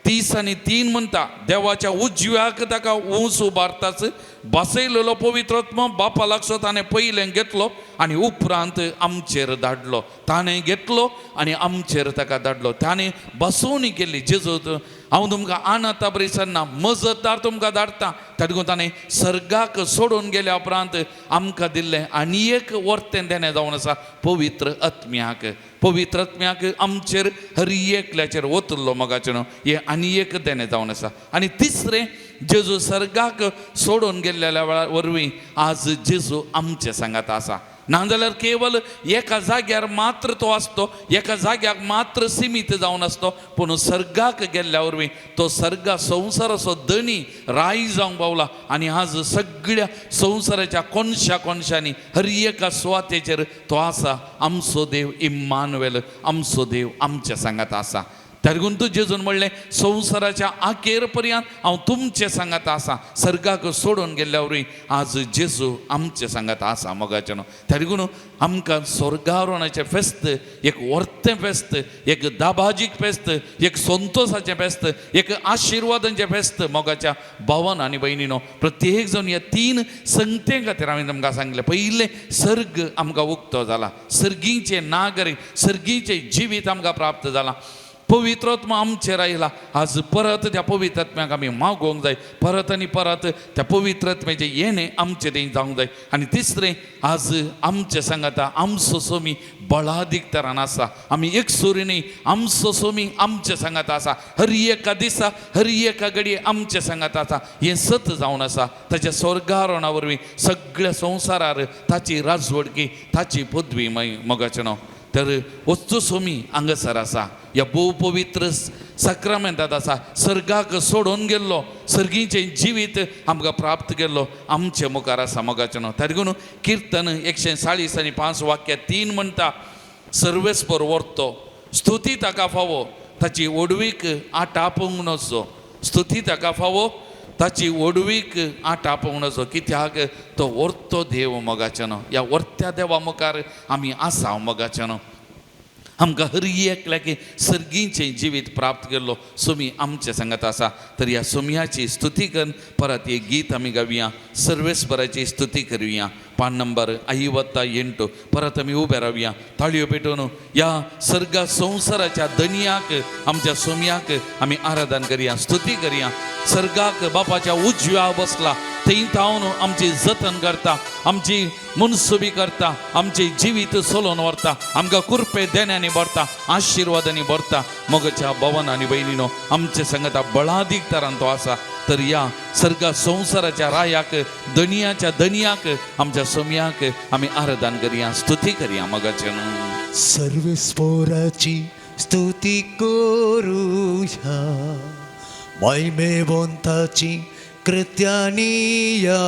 30 आनी 3 म्हणटा देवाच्या उजव्याक ताका उंच उबारताच बसयलेलो पवित्र आत्मो बापा लागसो ताणें पयलें घेतलो आनी उपरांत आमचेर धाडलो. ताणें घेतलो आनी आमचेर ताका धाडलो, ताणें बसोवणी केल्ली. जेजू हांव तुमकां अनाथ बरयसना मजतदार तुमकां धाडटा. त्या देखून ताणें सर्गाक सोडून गेल्या उपरांत आमकां दिल्लें आनी एक वर्तें देणें जावन आसा पवित्र आत्म्याक. पवित्र आत्म्याक आमचेर हर एकल्याचेर वतलो मोगाचें हें आनी एक देणें जावन आसा. आनी तिसरें जेजू सर्गाक सोडून गेल्ल्या वरवीं आज जेजू आमचे सांगात आसा. नाजाल्यार केवल एका जाग्यार मात्र तो आसतो, एका जाग्याक मात्र सीमीत जावन आसतो, पूण सर्गाक गेल्ल्या वरवीं तो सर्गा संवसाराचो धणी राय जावंक पावला आनी आज सगळ्या संवसाराच्या कोनशा कोनशांनी हर एका सुवातेचेर तो आसा. आमचो देव इम्मानुएल, आमचो देव आमच्या सांगात आसा. त्या देखून तूं जेजून म्हणलें संवसाराच्या आखेर पर्यंत हांव तुमचे सांगात आसा. सर्गाक सोडून गेल्ल्या वरवीं आज जेजू आमचे सांगात आसा मोगाचें. त्या देखून आमकां स्वर्गारोहणाचें फेस्त, एक वर्तें फेस्त, एक दाबाजीक फेस्त, एक संतोशाचें फेस्त, एक आशिर्वादांचें फेस्त मोगाच्या भावान आनी भयणीनो. प्रत्येक जण ह्या 3 संगते खातीर हांवें तुमकां सांगलें. पयलें सर्ग आमकां उक्तो जाला, सर्गीचें नागरीक, सर्गीचें जिवीत आमकां प्राप्त जालां. पवित्र आत्मा आमचेर आयला. आज परत त्या पवित्र आत्म्याक आमी मागोवंक जाय, परत आनी परत त्या पवित्र आत्म्याचें येणें आमचे थंय जावंक जाय. आनी तिसरें आज आमचे सांगाता आमचो सोमी बळादीक तरान आसा. आमी एक सुरी न्ही, आमचो सोमी आमचे सांगात आसा. हर एका दिसा हर एका घडये आमचे सांगात आसा. हें सत जावन आसा. ताच्या स्वर्गारोहणा वरवीं सगळ्या संवसारार ताची राजवडकी, ताची पदवी मोगाचें नांव. तर वस्तू सोमी हांगासर आसा, ह्या भोव पवित्र सक्रामेंतांत आसा. सर्गाक सोडून गेल्लो सर्गीचें जिवीत आमकां प्राप्त केल्लो आमचे मुखार आसा मोगाचें नांव. त्या देखून किर्तन 140 आनी 5 वाक्य 3 म्हणटा सर्वेस्पर वर्तो स्तुती ताका फावो ताची ओडवीक आटापूंक नजो. स्तुती ताका फावो ताची ओडवीक आटापूंक नजो. कित्याक तो वर्तो देव मोगाचें न्हू. ह्या वर्त्या देवा मुखार आमी आसा मोगाचें न्हू. आमकां हर एकल्याक सर्गीचें जिवीत प्राप्त केल्लो सोमी आमचे सांगात आसा. तर ह्या सोमयाची स्तुती करून परत एक गीत आमी गावया. सर्वेस्पराची स्तुती करुया. पान नंबर 58. परत आमी उबे रावया, ताळयो पेटोवन ह्या सर्गा संवसाराच्या धनियाक आमच्या सोमयाक आमी आराधन करुया, स्तुती करुया. सर्गाक बापाच्या उजव्या बसला, थंय थावन आमची जतन करता, आमची मनसुबी करता, आमचे जिवीत सोलोवन व्हरता, आमकां कुरपे देण्यानी भरता, आशिर्वादांनी भरता. मोगाच्या भवन आनी भयणीनो आमचे सांगता बळादीक तरान तो आसा. तर ह्या सर्गा संवसाराच्या रायाक धनियाच्या धनियाक आमच्या सोमयाक आमी आराधन करुया, स्तुती करुया मोगाचें. सर्वेस्पराची स्तुती करूया, महिमेवंताची कृत्यानी या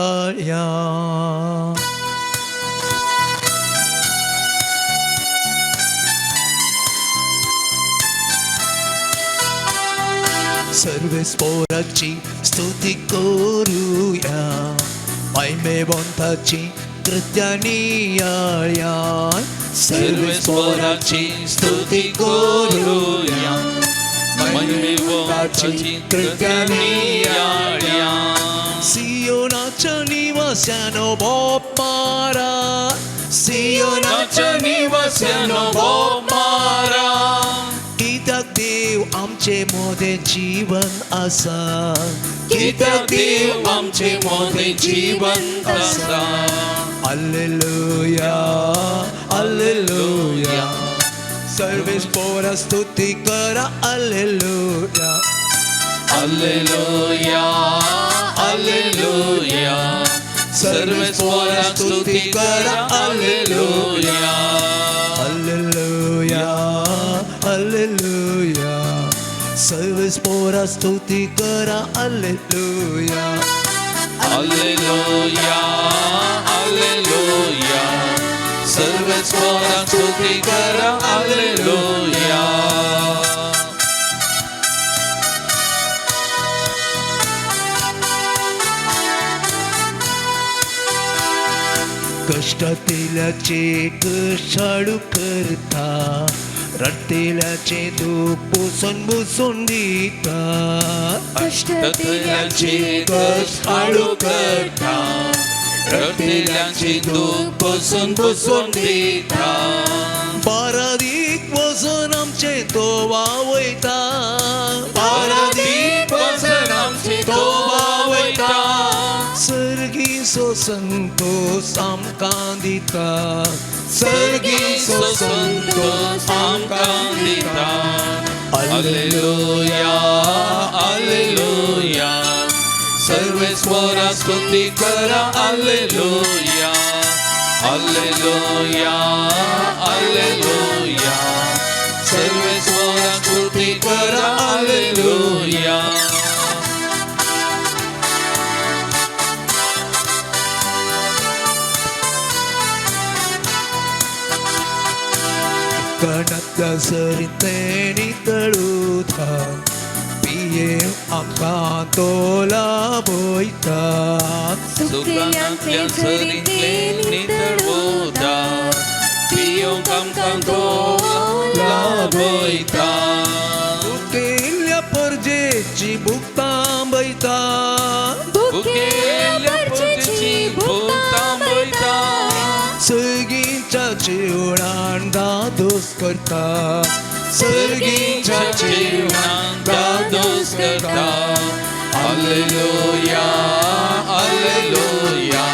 सर्वेस पोराची स्तुती करूया महिमेवंताची कृत्यानी या सर्वेस पोराची स्तुती करूया महिमेवंताची कृत्यानी या सियोनाच्या निवास्यानो बाप मारा सियोनाच्या निवास्यानो बाप मारा कित्याक देव आमचे मोदे जीवन आसा कित्याक देव आमचे मोदे जीवन आसा हालेलुया हालेलुया सर्वेस पोरा स्तुती करा हालेलुया हालेलुया हालेलुया सर्वेस पोरा स्तुती करा हालेलुया हालेलुया हालेलुया सर्वेस पोरा स्तुती करा हालेलुया हालेलुया हालेलुया सर्वेस पोरा स्तुती करा हालेलुया कष्टातेल्याचे कशाळू करता रडतेल्याचे दूख पुसून दिता कष्टातेल्याचे कष्टाळू करता रडतेल्याचे दुःख पुसून दिता पारादीक वचन आमचे तो वावयता पारादीक वचन आमचे तो वावयता सर्गीचो संतोष आमकां दिता सर्गीचो संतोष आमकां दिता हालेलुया हालेलुया सर्वेस्वरा स्तुती करा हालेलुया हालेलुया हालेलुया सर्वेस्वरा स्तुती करा हालेलुया कणत्या सरिते नितळुता पिये आमकां तोला बोयता सुखांतल्या सरींतले नितळवता पियोंक आमकां तो लाभयता केल्ल्या परजेची भुक्तांबयता भुकेल्या परजेची भुक्तांबयता सर्गीच्या जेवणान दादोस करता सर्गीच्या जीवनांत दादोस करता हालेलुया हालेलुया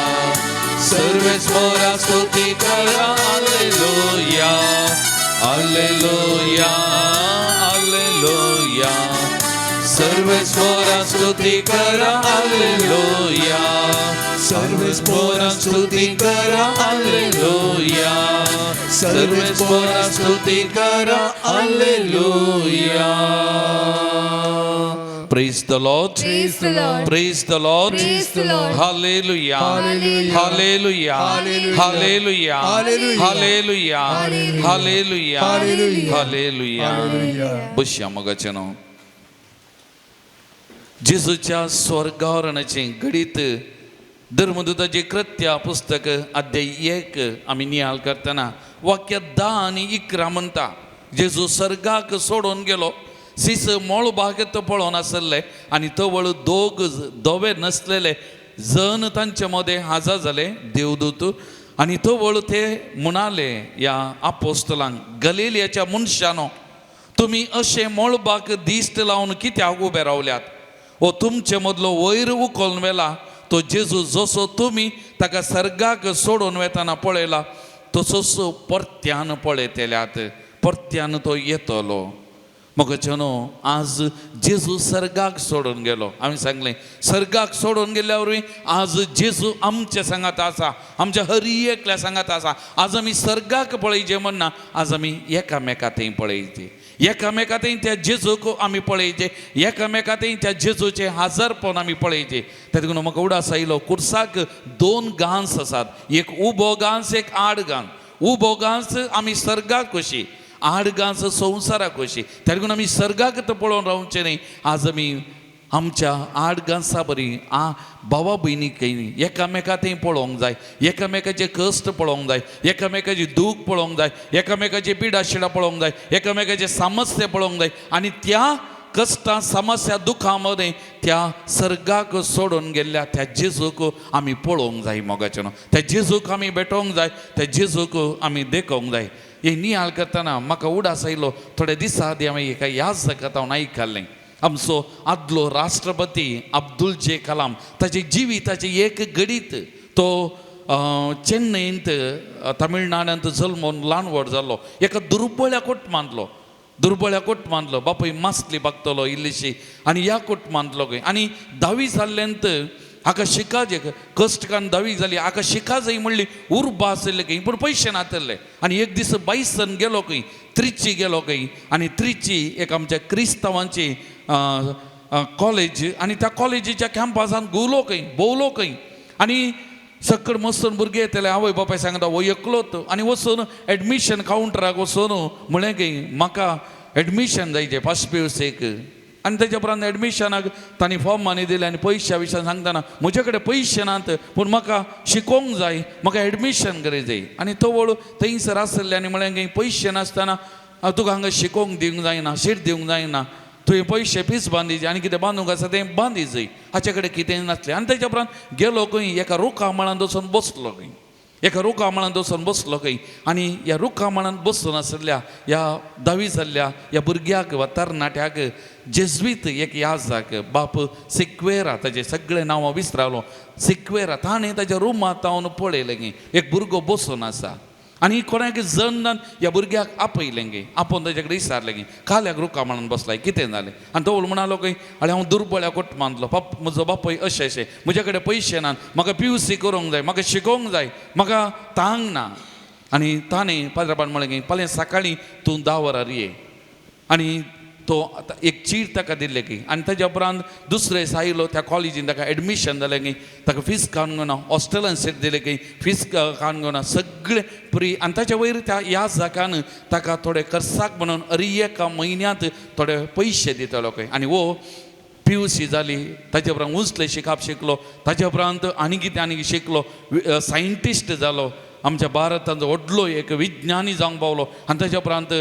सर्वेस्वरा स्तुती करा हालेलुया हालेलुया हालेलुया सर्वेस्वरा स्तुती करा हालेलुया सर्वेस्वरा स्तुती करा हालेलुया सर्वेस्वरा स्तुती करा hallelujah Praise the Lord. Praise the Lord. Praise the Lord. Praise the Lord. Hallelujah. Hallelujah. Hallelujah. Hallelujah. Hallelujah. Hallelujah. Hallelujah. बसया मगाच्यानो जेजूच्या स्वर्गावरणाचे गणित धर्मदूताचे कृत्य पुस्तक अध्याय 1 आम्ही नियाळ करतना वाक्य 10 आणि 11 म्हणता जेजू सर्गाक सोडून गेलो सीस मोळ बागेत पळोवन आसले आनी तवळ दोग दोवे नसलेले जण तांचे मदें हाजर जाले देवदूत आनी तवळ ते म्हणाले या आपोस्तलांक गलिलियाच्या मनशानो तुमी अशे मोळबाक दिश्ट लावन कित्याक उबे रावल्यात ओ तुमचे मदलो वयर उखलून वेला तो जेजू जसो तुमी ताका सर्गाक सोडून वेताना पळयला तसोच परत्यान पळयतल्यात परत्यान तो येतलो मगचनो आज जेजू सर्गाक सोडून गेलो आम्ही सांगले सर्गाक सोडून गेल्यावरूय आज जेजू आमच्या सांगात आसा आमच्या हर एकल्या सांगात आसा आज आमी सर्गाक पळयचे म्हणना आज आमी एकामेका थंय पळयचे एकामेकांतय त्या जेजूक आमी पळयचे, एकामेकांतय त्या जेजूचे हाजरपण आमी पळयचे. तेदून म्हाका उडास आयलो, कुर्साक 2 गांस आसात, एक उबो गांस, एक आड गांस. उबो गांस आमी सर्गाक कशी, आड गांस संवसाराक कशी. तेदून आमी सर्गाक पळोवन रावचे न्ही. आज आमी आमच्या आड गांसा बरी भावा भयणीक एकामेकांतय पळोवंक जाय, एकामेकाचे कश्ट पळोवंक जाय, एकामेकाची दूख पळोवंक जाय, एकामेकाची पिडाशिडां पळोवंक जाय, एकामेकाचे सामस्या पळोवंक जाय. आनी त्या कश्टां समस्या दुखां मध्ये त्या सर्गाक सोडून गेल्ल्या त्या जेजूक आमी पळोवंक जाय मोगाचें. त्या जेजूक आमी भेटोवंक जाय, त्या जेजूक आमी देखोवंक जाय. हे नियाळ करतना म्हाका उडास आयलो. थोडे दिसा आदी हांवें एका याज कथा हांव आयकल्लें. आमचो आदलो राष्ट्रपती अब्दुल जे कलाम, ताचे जिविताचे एक गडीत तो चेन्नईंत तमिळनाडांत जल्मून ल्हान व्हड जाल्लो. एका दुर्बळ्या कुटुंबांतलो बापूय मासली बगतलो इल्लीशी, आनी ह्या कुटुंबांतलो खंय. आनी 10वी जाल्ल्यानंत हाका शिका जे कश्टकान 10वी जाली, हाका शिका जाय म्हणली उर्बा आसले खंय, पूण पयशे नासले. आनी एक दीस बायसन गेलो खंय, त्रिची गेलो खंय. आनी त्रिची एक आमच्या क्रिस्तांवांची कॉलेज, आनी त्या कॉलेजीच्या कॅम्पसांत भोवलो खंय. आनी सकड मस्तून भुरगे येतले, आवय बापाय सांगता हो एकलोत. आनी वचून एडमिशन कावंटराक वचून म्हळें की म्हाका एडमिशन जायचें फर्स्ट PUCक. आनी तेच्या उपरांत एडमिशनाक तांणी फॉर्म आनी दिले. आनी पयशा विशयान सांगतना म्हजे कडेन पयशे नात, पूण म्हाका शिकोवंक जाय, म्हाका एडमिशन करूंक जाय. आनी तो वळू थंयसर आसले आनी म्हळें की पयशे नासतना तुका हांगा शिकोवंक दिवंक जायना, सीट दिवंक जायना, तुवें पयशे फीस बांदिचे आनी कितें बांदूंक आसा तें बांदी जाय. हाचे कडेन कितें नासलें. आनी तेच्या उपरांत गेलो खंय, एका रुखा माळांत वचून बसलो खंय, एका रुखा माळांत वचून बसलो खंय. आनी ह्या रुखा माळांत बसून आसल्या ह्या 10वी जाल्ल्या ह्या भुरग्याक वा तरणाट्याक जेजुईत एक याजक बाप सिक्वेरा, ताचें सगळें नांवां विसरालो, सिक्वेरा, ताणें ताच्या रुमांत हांव पळयलें की एक भुरगो बसून आसा. आनी कोणाक जणान ह्या भुरग्याक आपयलें गे, आपोवन ताचे कडेन विचारलें की काल्याक रुखा माळांत बसलाय, कितें जालें. आनी तो म्हणालो की आरे हांव दुर्बळ्या कुटुंबांतलो, म्हजो बापूय अशें, म्हजे कडेन पयशे नात, म्हाका PUC करूंक जाय, म्हाका शिकोवंक जाय, म्हाका तांग ना. आनी ताणें पाद्रापान म्हळें की फाल्यां सकाळीं तूं 10 वरार ये. आनी तो एक चीट ताका दिल्लें की. आनी ताच्या उपरांत दुसरे दीस आयलो त्या कॉलेजीन, ताका एडमिशन जालें की, ताका फीस काडूंक ना, हॉस्टेलान सीट दिलें की, फीस काडूंक ना, सगळें फ्री. आनी ताच्या वयर त्या ह्या जाकान ताका थोडे कर्साक म्हणून एका म्हयन्यांत थोडे पयशे दितलो खंय. आनी वो PUC जाली, ताच्या उपरांत उंचले शिकप शिकलो, ताच्या उपरांत आनी कितें शिकलो, सायंटिस्ट जालो, आमच्या भारतांत व्हडलो एक विज्ञानी जावंक पावलो. आनी ताच्या उपरांत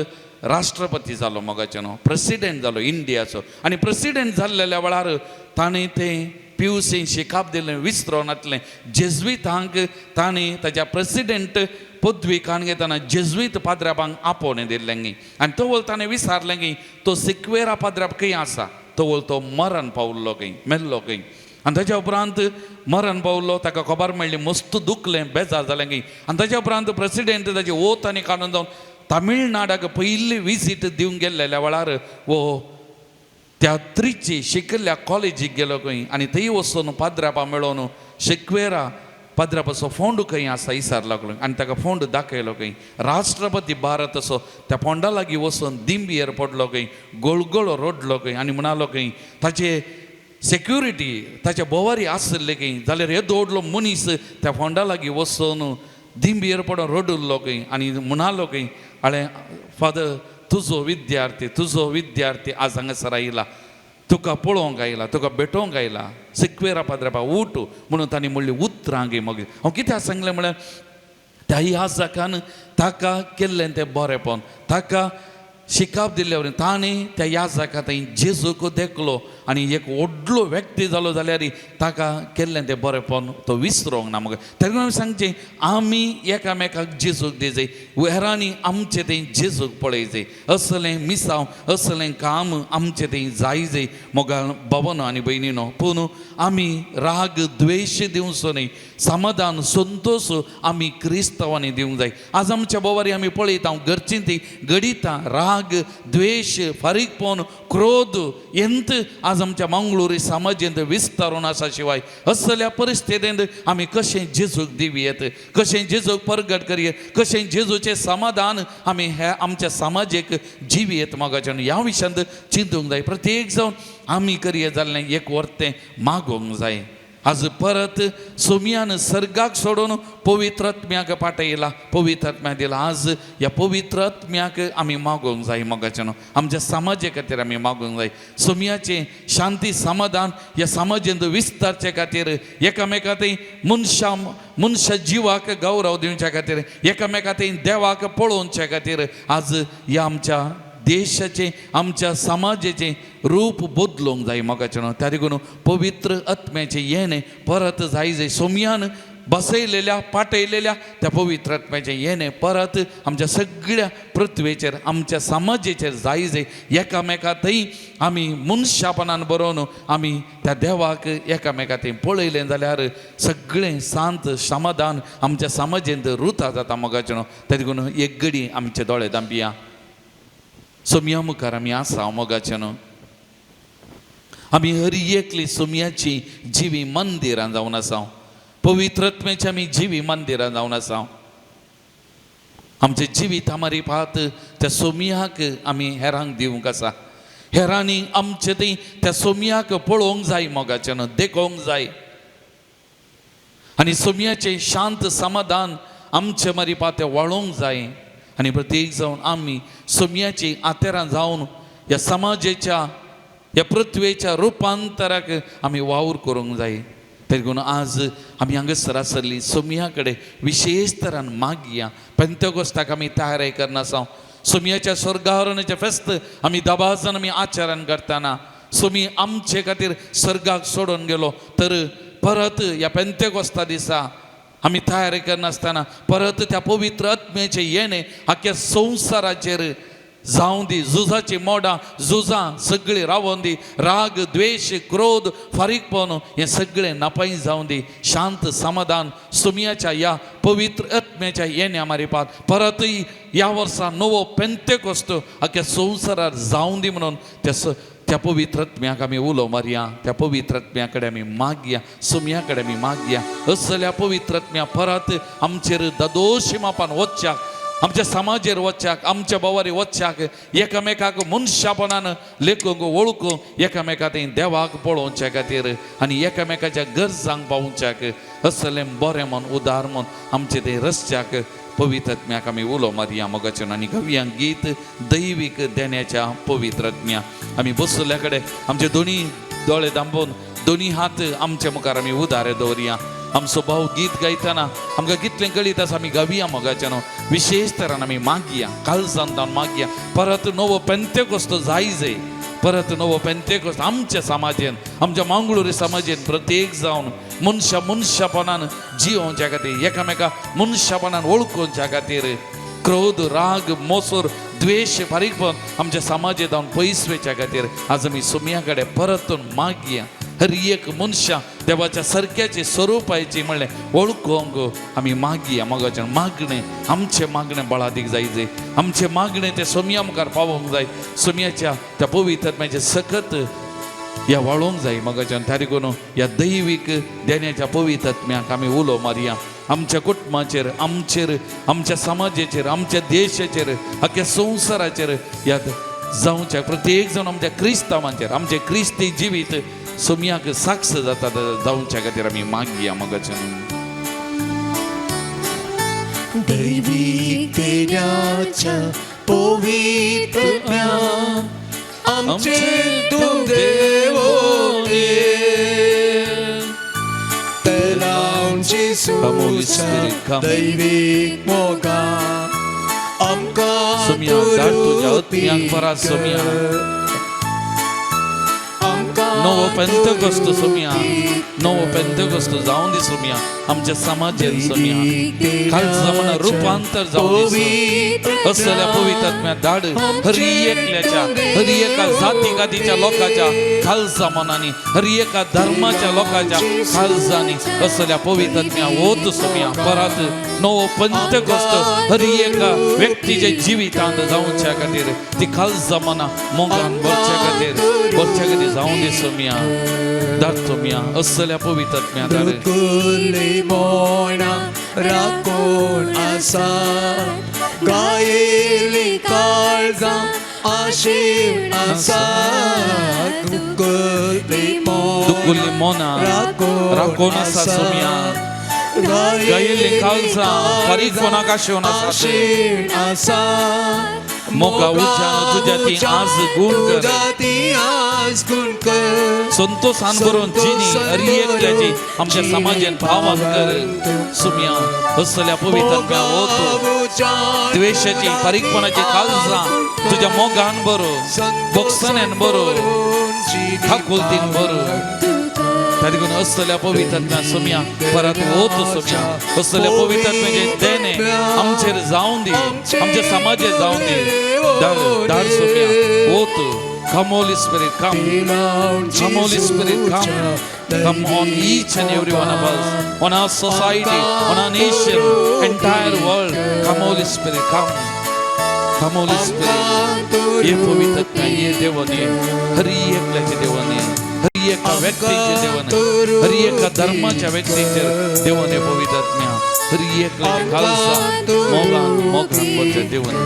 राष्ट्रपती जालो मोगाचें न्हू, प्रेसिडेंट जालो इंडियाचो. आनी प्रेसिडेंट जाल्लेल्या वेळार ताणें तें PUC शिकप दिलें विसरोन नासलें. जेजुईतांक ताणें ताच्या प्रेसिडेंट पदवी काण घेतना जेजुईत पाद्राबांक आपोवणें दिल्लें गी. आनी तो वळ ताणें विचारलें की तो सिक्वेरा पाद्राब खंय आसा. तो वळ तो मरण पावल्लो खंय, मेल्लो खंय. आनी ताच्या उपरांत मरण पावलो, ताका खबर मेळ्ळी, मस्त दुखलें, बेजार जालें खंय. आनी ताच्या उपरांत प्रेसिडेंट ताची ओत आनी काडून जावन तामिळनाडाक पयली विजीट दिवंक गेल्ल्या वेळार वो त्या त्रिची शिकल्ल्या कॉलेजीक गेलो खंय. आनी थंय वचून पाद्रापा मेळोन शिक्वेरा पाद्रापाचो फोंड खंय आसा विचारलो लागलो. आनी ताका फोंड दाखयलो खंय. राष्ट्रपती भारत असो त्या फोंडा लागीं वचून दिंबयेर पडलो खंय, गोळगोळो रोडलो खंय. आनी म्हणालो खंय ताचे सेक्युरिटी ताच्या बोवारी आसले खंय, जाल्यार येदो व्हडलो मनीस त्या फोंडा लागीं वचून दिंबयेर पडून रडुल्लो खंय. आनी म्हणालो खंय आळे फादर तुजो विद्यार्थी आज हांगासर आयला, तुका पळोवंक आयला, तुका भेटोवंक आयला, सिक्वेरा पाद्रापा उठ म्हणून तांणी म्हणलें उतरां गे. मग हांव कित्याक सांगलें म्हळ्यार त्या ह्या जाकान ताका केल्लें तें बरेंपण, ताका शिकप दिल्ले वरेन ताणें त्या ह्या जाका थंय जेजूक देखलो आनी एक व्हडलो व्यक्ती जालो जाल्यार ताका केल्लें तें बरेंपण तो विसरोंक ना. मग तेन्ना हांवें सांगचें आमी एकामेकाक जेजूक दिजय, वेरांनी आमचें तें जेजूक पळयचें, असलें मिसांव असलें काम आमचें तें जायचें मोगा बाबानो आनी भयणीनो. पूण आमी राग द्वेश दिवचो न्ही, समाधान संतोश आमी क्रिस्तांवांनी दिवंक जाय. आज आमच्या बोवारी आमी पळयता घरचीं तीं घडितां राग राग द्वेष फारीकपण क्रोध ಎಂತ आज आमच्या मंगळुरी समाजेंत विस्तारून आसा शिवाय असल्या परिस्थितींत आम्ही कशें जेजूक दिवयेत कशें जेजूक परगट करयेत कशें जेजूचें समाधान आमी हे आमच्या समाजेक जिवयेत मोगाच्यान ह्या विशयांत चिंतूंक जाय प्रत्येक जावन आमी करये जाल्लें एक वर्तें मागोवंक जाय आज परत सोमियान सर्गाक सोडून पवित्र आत्म्याक पाठयला पवित्र आत्म्या दिला आज ह्या पवित्र आत्म्याक आमी मागोवंक जाय मोगाच्यान आमच्या समाजा खातीर आमी मागोवंक जाय सोमियाचें शांती समाधान ह्या समाजेंत विस्तारचे खातीर एकामेकांतय मनशा जिवाक गौरव दिवच्या खातीर एकामेकांतय देवाक पळोवच्या खातीर आज ह्या आमच्या देशाचे आमच्या समाजाचे रूप बदलूंक जाय मोगाच्यान त्या देखून पवित्र आत्म्याचे येणे परत जाय सोमियान बसयलेल्या पाठयलेल्या त्या पवित्र आत्म्याचे येणे परत आमच्या सगळ्या पृथ्वीचेर आमच्या समाजाचेर जाय एकामेकांतय आमी मनशापणान बरोवन आमी त्या देवाक एकामेकांतय पळयलें जाल्यार सगळें शांत समाधान आमच्या समाजेंत रुता जाता मोगाच्यान त्या देखून एक घडी आमचे दोळे धांपिया सोमिया मुखार आमी आसा मोगाच्यान आमी हर एकली सोमियाची जिवी मंदिरां जावन आसा पवित्र आत्म्याची आमी जिवी मंदिरां जावन आसा आमचे जिवीत आमारी पात त्या सोमियाक आमी हेरांक दिवंक आसा हेरांनी आमचे ती त्या सोमियाक पळोवंक जाय मोगाच्यान देखोवंक जाय आनी सोमियाचें शांत समाधान आमचे मारी पाते वाळोवंक जाय आनी प्रत्येक जावन आमी सोमियाची आतेरां जावन ह्या समाजाच्या ह्या पृथ्वेच्या रुपांतराक आमी वावर करूंक जाय देखून आज आमी हांगासर आसली सोमिया कडेन विशेश तरान मागया पेंतेकोस्ताक आमी तयारी करना आसा सोमियाच्या स्वर्गारोहणाचें फेस्त आमी दबाजन आमी आचरण करतना सोमी आमचे खातीर स्वर्गाक सोडून गेलो तर परत ह्या पेंतेकोस्ता दिसा आमी तयारी करनासतना परत त्या पवित्र आत्म्याचे येणे आख्या संवसाराचेर जावं दी झुजाची मोडां झुजां सगळीं रावोवन दी राग द्वेष क्रोध फारीकपण हें सगळें नापाय जावं दी शांत समाधान सोमियाच्या ह्या पवित्र आत्म्याच्या येण्या मारिपात परत ह्या वर्सा नवो पेंतेकोस्त आख्या संवसारार जावं दी म्हणून त्या पवित्र आत्म्याक आमी उलो मारया त्या पवित्र आत्म्या कडेन आमी मागया सोमिया कडेन आमी मागया असल्या पवित्र आत्म्या परत आमचेर दादोशी मापान वचच्याक आमच्या समाजेर वचच्याक आमच्या बोवारी वचच्याक एकामेकाक मनशापणान लेखूंक वळखूंक एकामेकांतय देवाक पळोवच्या खातीर आनी एकामेकाच्या गरजांक पावच्याक असलें बरें मन उदार मन आमचे ते रस्त्याक पवित्र आत्म्याक आमी उलो मारया मोगाच्यान आनी गावया गीत दैवीक देण्याच्या पवित्र आत्म्या आमी बसल्या कडेन आमचे दोनी दोळे धांपून दोनी हात आमच्या मुखार आमी उदारे दवरया आमचो भाव गीत गायतना आमकां कितलें कळीत आसा आमी गावया मोगाच्यान विशेश तरान आमी मागया काळजांत मागया परत नवो पेंतेकोस्त जाय परत नवो पेंतेकोस्त आमच्या समाजेन आमच्या मंगळुरी समाजेन प्रत्येक जावन मनशापणान जियोवच्या खातीर एकामेका मनशापणान वळखोवच्या खातीर क्रोध राग मोसूर द्वेष फारीकपण आमच्या समाजेत जावन पयसवेच्या खातीर आज आमी सोमिया कडेन परतून मागया हर एक मनशा देवाच्या सारक्याचे स्वरूपाची म्हणलें वळखोवंक आमी मागया मोगाच्यान मागणें आमचें मागणें बळादीक जाय आमचें मागणें तें सोमिया मुखार पावोवंक जाय सोमियाच्या त्या पवित्र आत्म्याचे सखत ह्या वाळोवंक जाय मोगाच्यान त्या देखून ह्या दैवीक देण्याच्या पवित्र आत्म्याक आमी उलो मारया आमच्या कुटुंबाचेर आमच्या समाजाचेर आमच्या देशाचेर आख्या संवसाराचेर ह्या जावच्या प्रत्येक जावन आमच्या क्रिस्तांवांचेर आमचे क्रिस्ती जिवीत सोमियाक साक्ष जाता जावच्या खातीर आमी मागया मोगाच्यान दैवीक देण्याच्या पवित्र आत्म्या आमचे तूं देवो तेला आमची सुसा दैवीक मोगा आमकां सोमिया धाड तुज्या आत्म्याक परस सोमिया नवो पेंतकोस्त सोमिया नवो पेंतकोस्त जाऊन दे सोमिया आमच्या समाजात सोमिया काल जमाना रूपांतर जाऊन दे असल्या पवित्रात्म्या धाड हरी एकल्याच्या हरी एका जाती गातीच्या लोकांच्या काल जमानानी हरी एका धर्माच्या लोकांच्या खालसानी असल्या पवित्रात्म्या होत सोमिया परत नवो पेंतकोस्त हरी एका व्यक्तीच्या जिवितांत जाऊच्या खातीर ती काल जमाना मोगान बरच्या खातीर जाऊन दे सोमिया धाड सोमिया असल्या पवित्रात्म्या धाड कुले मोना राखून आसा गायेली काळजा आशीर आसा दुकुली मोना राखून आसा सोमिया गायेली काळजा फारीक कोणाका शिवून आसा मोगा उजान तुझ्या ती आज गुण कर संतोषान बरोवन जिनी हरी एकल्याची आमच्या समाजान भावान कर सुमिया असल्या पवित्रात्म्या होतो द्वेषाची फारीकपणाची काळजा तुझ्या मोगान बरो बोक्सण्यान बरो खाकुलतीन बरो तारिकून असल्या पवित्रात्म्या सोमिया परत होत सोमिया असल्या पवित्रात्म्याचे देणे आमचेर जाऊन दे आमच्या समाजात जाऊन दे धाड सोमिया होत Come Holy Spirit, come. Come Holy Spirit, come. Come on each and every one of us, on our society, on our nation, entire world. Come Holy Spirit, come. Come Holy Spirit. ये पवित्रता ये देवाने हरी एकल्याचे देवाने हरी एका व्यक्तीचे देवाने हरी एका धर्माच्या व्यक्तीचे देवाने पवित्रात्म्या हरी एकल्याचे खालसा मोगान बचे देवाने.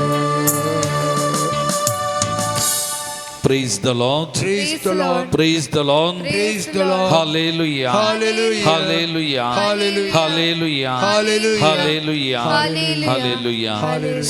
Praise the Lord. Praise the Lord. Praise the Lord. Praise the Lord. Hallelujah. Hallelujah. Hallelujah. Hallelujah. Hallelujah. Hallelujah. Hallelujah.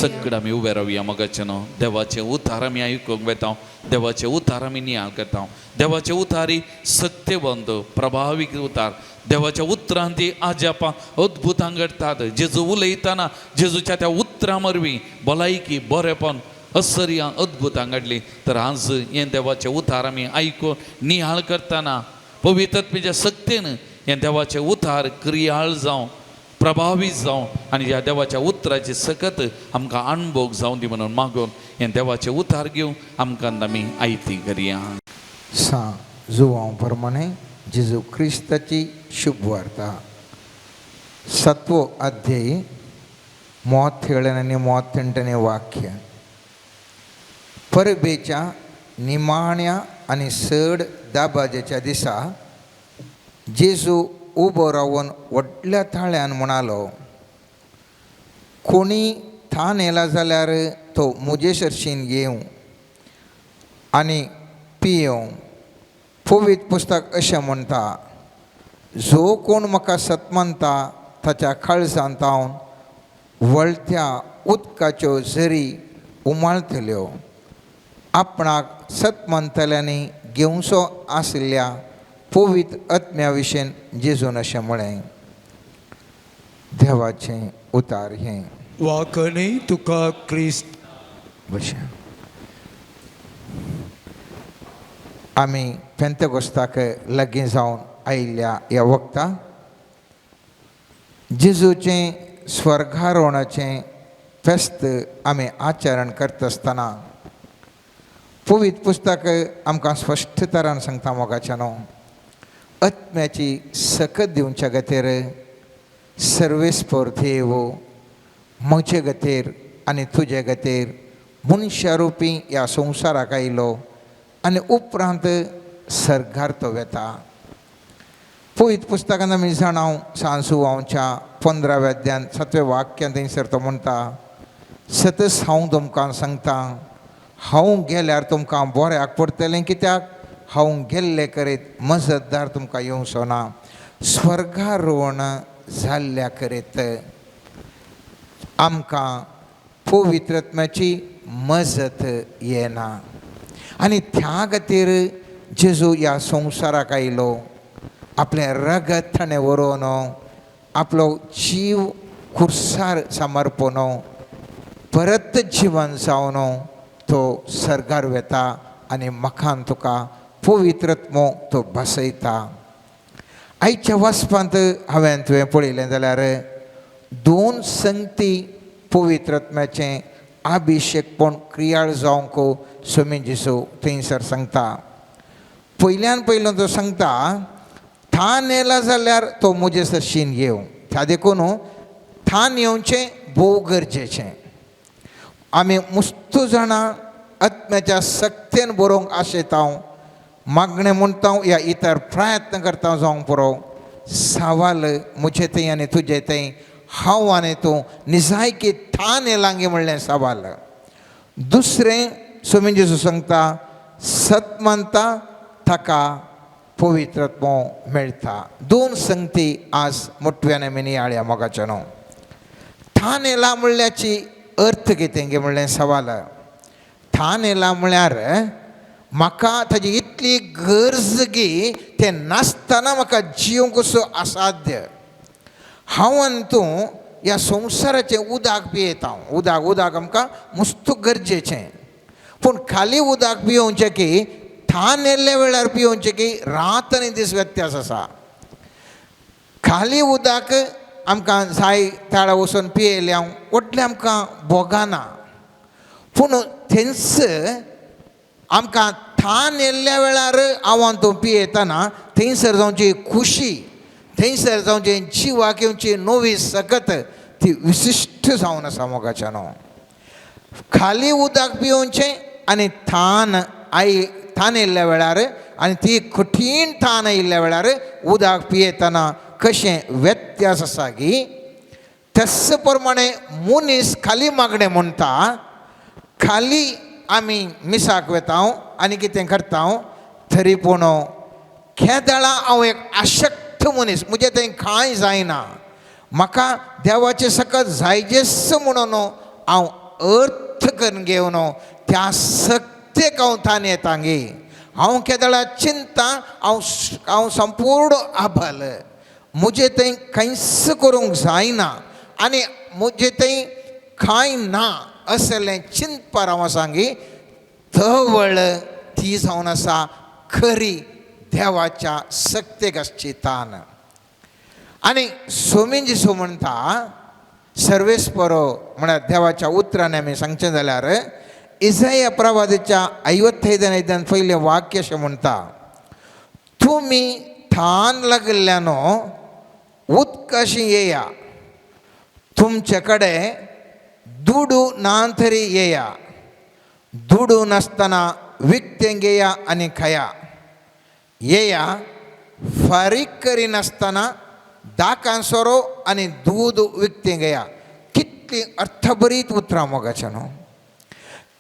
सगळं मी उभे राहूया मगाच्यानं देवाचे उतार आम्ही ऐकूंक वेता देवाचे उतार आम्ही नियाळ करता देवाचे उतारी सत्यवंत प्रभाविक उतार देवाच्या उतरांती आज आपण अद्भुतां घडतात जेजू उलयतना जेजूच्या त्या उतरां वरवीं भलायकी बरेपण असरिया अद्भुतां घडली तर आज हे देवाचे उतार आमी आयकून नियाळ करतना पवित्रत्वेच्या सक्तीन हे देवाचे उतार क्रियाळ जावं प्रभावी जावं आनी ह्या देवाच्या उतराची सकत आमकां अणभव जावं दी म्हणून मागून हे देवाचे उतार घेवन आमकां आमी आयती करुया. जुवां प्रमाणे जेजू क्रिस्ताची शुभ वार्ता 7 अध्याय 37 आनी 38 वाक्य. परबेच्या निमाण्या आणि चड दाबाजेच्या दिसा जेजू उबो रावन व्हडल्या ताळ्यान म्हणालो, कोणी थान येला जाल्यार तो मुजे सरशीन येवं आनी पियेवं. पवित्र पुस्तक अशें म्हणटा, जो कोण म्हाका सतमंता ताच्या काळजांत हांव वळत्या उदकाच्यो झरी उमाळतल्यो. आपणाक सतमंतल्यांनी घेवचो आसल्या पवित्र आत्म्या विशयेन जेजून अशें म्हळें. देवाचें उतार हें. वाकणे तुका क्रिस्त. बशें आमी पेंतेकोस्ताक लागीं जावन आयिल्ल्या ह्या वखदां जेजूचें स्वर्गारोहणाचें फेस्त आमी आचरण करता आसतना पवित्र पुस्तक आमकां स्पश्ट तरान सांगता मोगाच्या न्हू, आत्म्याची सकत दिवच्या खातीर सर्वेस्पर देव म्हजे खातीर आनी तुजे खातीर मनशां रुपी ह्या संवसाराक आयलो आनी उपरांत सर्गार तो वेता. पवित्र पुस्तकांत आमी जाणाव सांजुवांच्या 15व्या अध्यायान 7वें वाक्यान थंयसर तो म्हणटा, सतत हांव तुमकां सांगता, हांव गेल्यार तुमकां बऱ्याक पडटलें, कित्याक हांव गेल्ले करीत मजतदार तुमकां येवचो ना. स्वर्गारोहण जाल्ल्या करीत आमकां पवित्र आत्म्याची मजत येना आनी त्या खातीर जेजू ह्या संवसाराक आयलो. आपलें रगत ताणें व्हरोन आपलो जीव खुर्सार समर्पण परत जिवन जावन तो सर्गार वेता आनी म्हाका तुका पवित्रत्मो तो बसयता. आयच्या वचपांत हांवें तुवें पळयलें जाल्यार 2 संगती पवित्रत्म्याचें अभिषेकपण क्रियाळ जावंक स्वामी जेजू थंयसर सांगता. पयल्यान पयलो तो सांगता थान येयला जाल्यार तो मुजे सरशीन येवं. त्या देखून थान येवचें भोव गरजेचें. आमी मुस्त जाणां आत्म्याच्या सक्तेन बरोवंक आशेता, मागणें म्हणटा या इतर प्रयत्न करता जावंक पुरो. सवाल मुजे थंय आनी तुजे थंय, हांव आनी तूं निजायकी थान येयलांगे म्हणलें सवाल. दुसरें स्वामी जेजू सांगता सत मानता ताका पवित्रत्व मेळटा. 2 संगती आज मोठव्यान आमी नियाळ्या मोगाच्या न्हू. थान येयला म्हणल्याची अर्थ कितें गे म्हणलें सवाल. थान येयला म्हळ्यार म्हाका ताजी इतली गरज गी तें नासतना म्हाका जिवंक कसो असाध्य. हांव आनी तूं ह्या संवसाराचें उदक पियेता. उदक आमकां मस्त गरजेचें. पूण खाली उदक पियोवचें की थान येयल्ल्या वेळार पियोवचें की रात आनी दीस व्यत्यास आसा. खाली उदक आमकां जाय ताळा वचून पियेल्या वटलें आमकां भोगाना. पूण थंयच आमकां थान येयल्ल्या वेळार हांव तूं पियेतना थंयसर जावची खुशी, थंयसर जावची जिवाक येवची नवी सकत ती विशिश्ट जावन आसा मोगाच्या न्हू. खाली उदक पियोवचें आनी थान येयल्ल्या वेळार आनी ती कठीण थान येयल्ल्या वेळार उदक पियेतना कशें व्यत्यास आसा गी. तस प्रमाणे मनीस खाली मागणें म्हणटा, खाली आमी मिसाक वेता आनी कितें करता तरी पूण केदाळा हांव एक आशक्त मनीस, मुजे थंय कांय जायना, म्हाका देवाचे सकत जायजेस म्हणून हांव अर्थ करून घेवन त्या सक्तेक हांव थान येता गे. हांव केदाळा चिंता हांव संपूर्ण आबाल, मुजे थंय कांयच करूंक जायना आनी मुजे थंय कांय ना असलें चिंतपार हांव सांगी. थवळ ती जावन आसा खरी देवाच्या सक्तेक आसची तान. आनी स्वामी जेजू म्हणटा सर्वेस्परो म्हळ्यार देवाच्या उतरान आमी सांगचें जाल्यार इसाया प्रवादीच्या 55 पयलें वाक्य अशें म्हणटा, तुमी थान लागल्यान उदकाशी येया, तुमचे कडेन दुडू ना तरी येया, दुडू नासतना विकतें घेया आनी खाया, येया फारीक करिनासतना दाकां सोरो आनी दूद विकतें घेया. कितली अर्थभरीत उतरां मोगाच्या न्हू.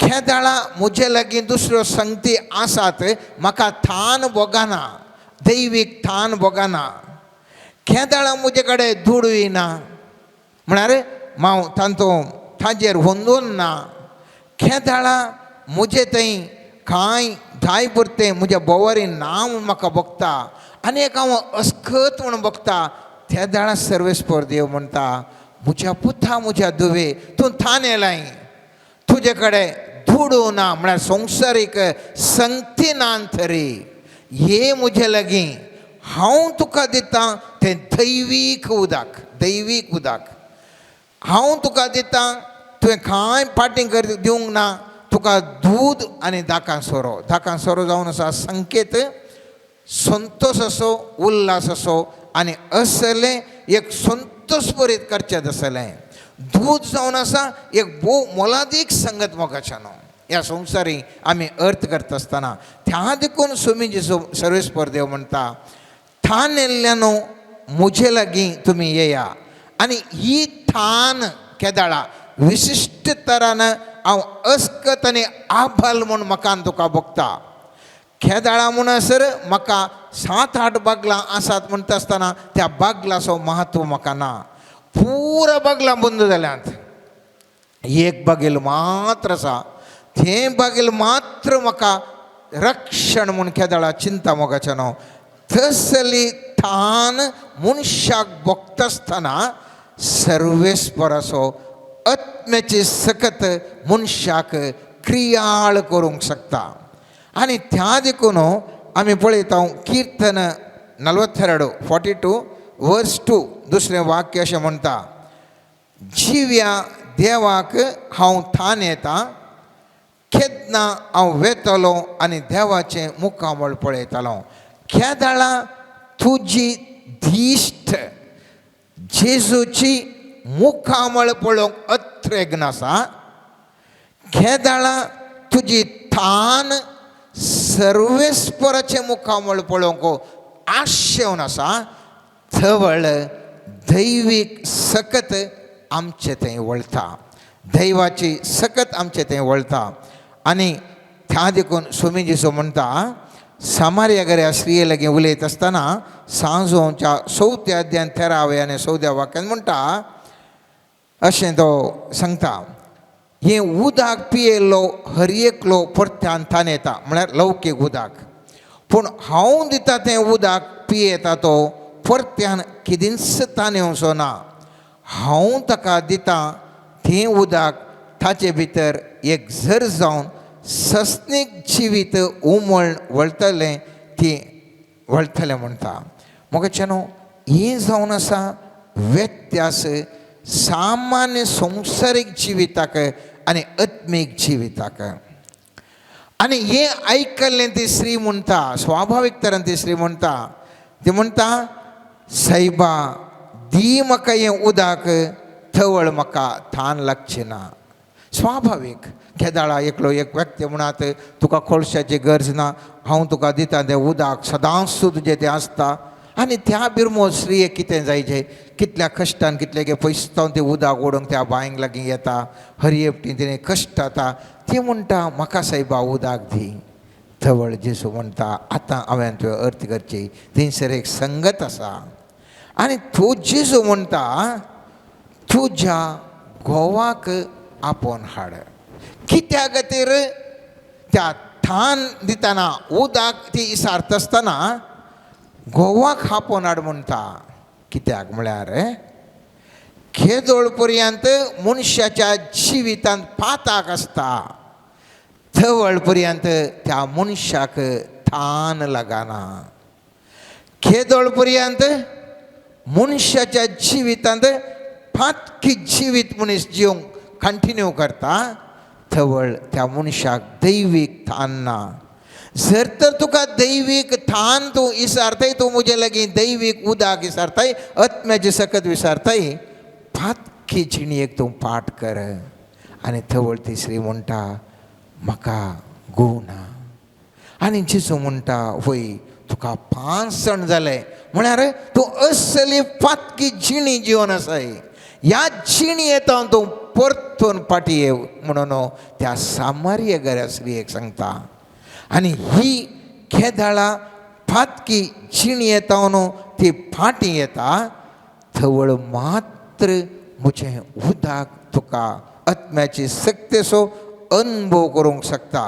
केदाळा मुजे लागीं दुसऱ्यो संगती आसात, म्हाका थान भोगाना, दैवीक थान भोगाना. केदाळा मुजे कडेन धूड येना म्हळ्यार हांव ताजेर होंदून ना. केदाळा मुजे थंय कांय जाय पुरतें म्हज्या बोवारी ना म्हूण म्हाका भोगता आनी एक हांव अस्खत म्हणून भोगता. केदाळा सर्वेस्पर देव म्हणटा, म्हज्या पुता म्हज्या दुवे तूं थान येयलाय, तुजे कडेन धूडू ना म्हळ्यार संवसारीक संगती ना तरी हे म्हजे लागीं हांव तुका दितां तें दैवीक उदक, दैवीक उदक हांव तुका दितां. तुवें कांय पाटीं कर दिवंक ना, तुका दूद आनी दाकां सोरो जावन आसा संकेत संतोश असो, उल्हास असो आनी असलें एक संतोश भरीत करचें आसलें. दूद जावन आसा एक भोव मोलादीक संगत मोगाच्या न्हू. ह्या संवसारी आमी अर्थ करता आसतना त्या देखून स्वामी जेजू सर्वेस्पर देव म्हणटा, थान येयल्ल्यान मुजे लागीं तुमी येया. आनी ही थान केदाळा विशिश्ट तरान हांव अस्कत आनी आबाल म्हूण म्हाका तुका भोगता. केदाळा म्हणसर म्हाका 7-8 बागलां आसात म्हणटा आसतना त्या बागलाचो महत्व म्हाका ना. पुरा बागलां बंद जाल्यांत, एक बागेल मात्र आसा, ते बागेल मात्र म्हाका रक्षण म्हूण केदाळा चिंता मोगाच्या न्हू. तसली थान मनशाक भोगता आसतना सर्वेस्पराचो आत्म्याची सकत मनशाक क्रियाळ करूंक शकता. आनी त्या देखून आमी पळयता कीर्तन 42 वर्स 2 दुसरें वाक्य अशें म्हणटा, जिव्या देवाक हांव थान येता, केदना हांव वेतलो आनी देवाचें मुखामळ पळयतलो. केदाळा तुजी दिश्ट जेजूची मुखामळ पळोवंक अत्रेगन आसा. केदाळा तुजी थान सर्वेस्पराचें मुखामळ पळोवंक आशेवन आसा. थवळ दैवीक सकत आमचें थंय वळता, दैवाची सकत आमचें थंय वळता. आनी त्या देखून स्वामी जेसू म्हणटा, सामार्यागऱ्या स्त्रिये लागीं उलयत आसतना सांजोच्या 4थ्या अध्यायान 13व्या आनी 14व्या वाक्यान म्हणटा, अशें तो सांगता, हें उदक पियेल्लो हर एकलो परत्यान थान येता, म्हळ्यार लौकीक उदक. पूण हांव दिता तें उदक पियेता तो परत्यान किदेंच थान येवचो ना. हांव ताका दिता तें उदक ताचे भितर एक झर जावन सस्नीक जिवीत उमळ वळटलें ती वळटलें म्हणटा. मोगाचेनो हें जावन आसा व्यत्यास सामान्य संवसारीक जिविताक आनी आत्मीक जिविताक. आनी हें आयकल्लें ती स्त्री म्हणटा, स्वाभावीक तरान ती स्त्री म्हणटा, ती म्हणटा, सायबा दी म्हाका हें उदक, थवळ म्हाका थान लागची ना. स्वाभावीक केदाळा एकलो एक व्यक्ती म्हणत, तुका कोळशाची गरज ना, हांव तुका दिता तें उदक सदांच तुजें तें आसता. आनी त्या बिरमो स्त्रियेक कितें जायचें, कितल्या कश्टान कितले पयसांत तें उदक ओडूंक त्या बांयक लागीं येता, हरयेपटी तिणें कश्ट जाता. ती म्हणटा, म्हाका सायबा उदक दी. थवळ जेसू म्हणटा, आतां हांवें तुवें अर्थ करची, थंयसर एक संगत आसा. आनी तो जेसू म्हणटा, तुज्या घोवाक आपोवन हाड. कित्या खातीर त्या थान दितना उदक ती इसारता आसतना घोवाक आपोवन हाड म्हणटा. कित्याक म्हळ्यार केदोळ पर्यंत मनशाच्या जिवितांत पाताक आसता, थवळ पर्यंत त्या मनशाक थान लागना. केदोळ पर्यंत मनशाच्या जिवितांत फाटकी जिवीत मनीस जिवंक कंटिन्यू करता, थवळ त्या मनशाक दैवीक थान ना. जर तर तुका दैवीक थान तूं विसारताय, तूं म्हजे लागीं दैवीक उदक विसारताय, आत्म्याची सकत विसारताय, फाटकी जिणयेक तूं पाठ कर. आनी थवळ तिसरी म्हणटा, म्हाका घोव ना. आनी जेसू म्हणटा, वय तुका 5 सण जाले, म्हळ्यार तूं असली फाटकी जिणी जिवन आसाय. ह्या जिणयेंत तूं परतून फाटी येव म्हणून त्या सामार्यागऱ्या स्त्रियेक सांगता. आनी ही केदाळा फाटकी जिणयेंत ती फाटी येता. थवळ मात्र म्हजें उदक तुका आत्म्याची सक्तेचो अनुभव करूंक शकता.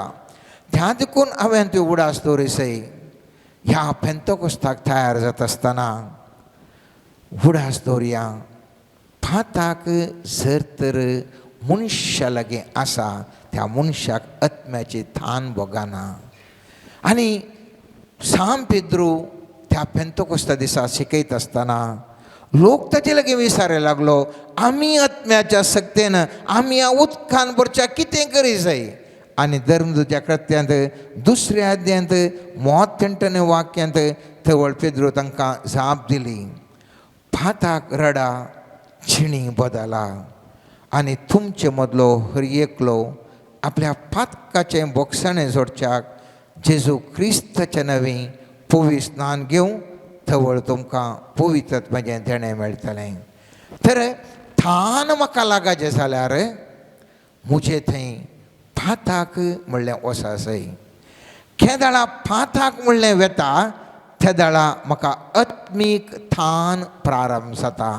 त्या देखून हांवें ती उडास दवरिसय. ह्या पेंतोकोस्ताक तयार जाता आसतना उडास दवरया, फाताक जर तर मनशा लागीं आसा, त्या मनशाक आत्म्याची थान भोगना. आनी सांत पेद्रू त्या पेंतोकोस्ता दिसा शिकयता आसतना लोक ताचे लागीं विचारूंक लागलो, आमी आत्म्याच्या सक्तेन आमी ह्या उदकान भरच्या कितें करी जाय. आनी धर्मदूत्या कृत्यांत 2ऱ्या अध्यायांत 38 वाक्यांत थवळ पेद्रू तांकां जाप दिली, फाताक रडा, जिणी बदला. आनी तुमचे मदलो हर एकलो आपल्या फातकाचें बोगसणें जोडच्याक जेजू क्रिस्ताच्या नवी पवित्र स्नान घेवं, थवळ तुमकां पवित्रत्म्याचें देणें मेळटलें. तर थान म्हाका लागाचें जाल्यार म्हजें थंय फाताक म्हणलें वसासय. केदाळा फाताक म्हणलें वेता, त्या दाळा म्हाका आत्मीक थान प्रारंभ जाता.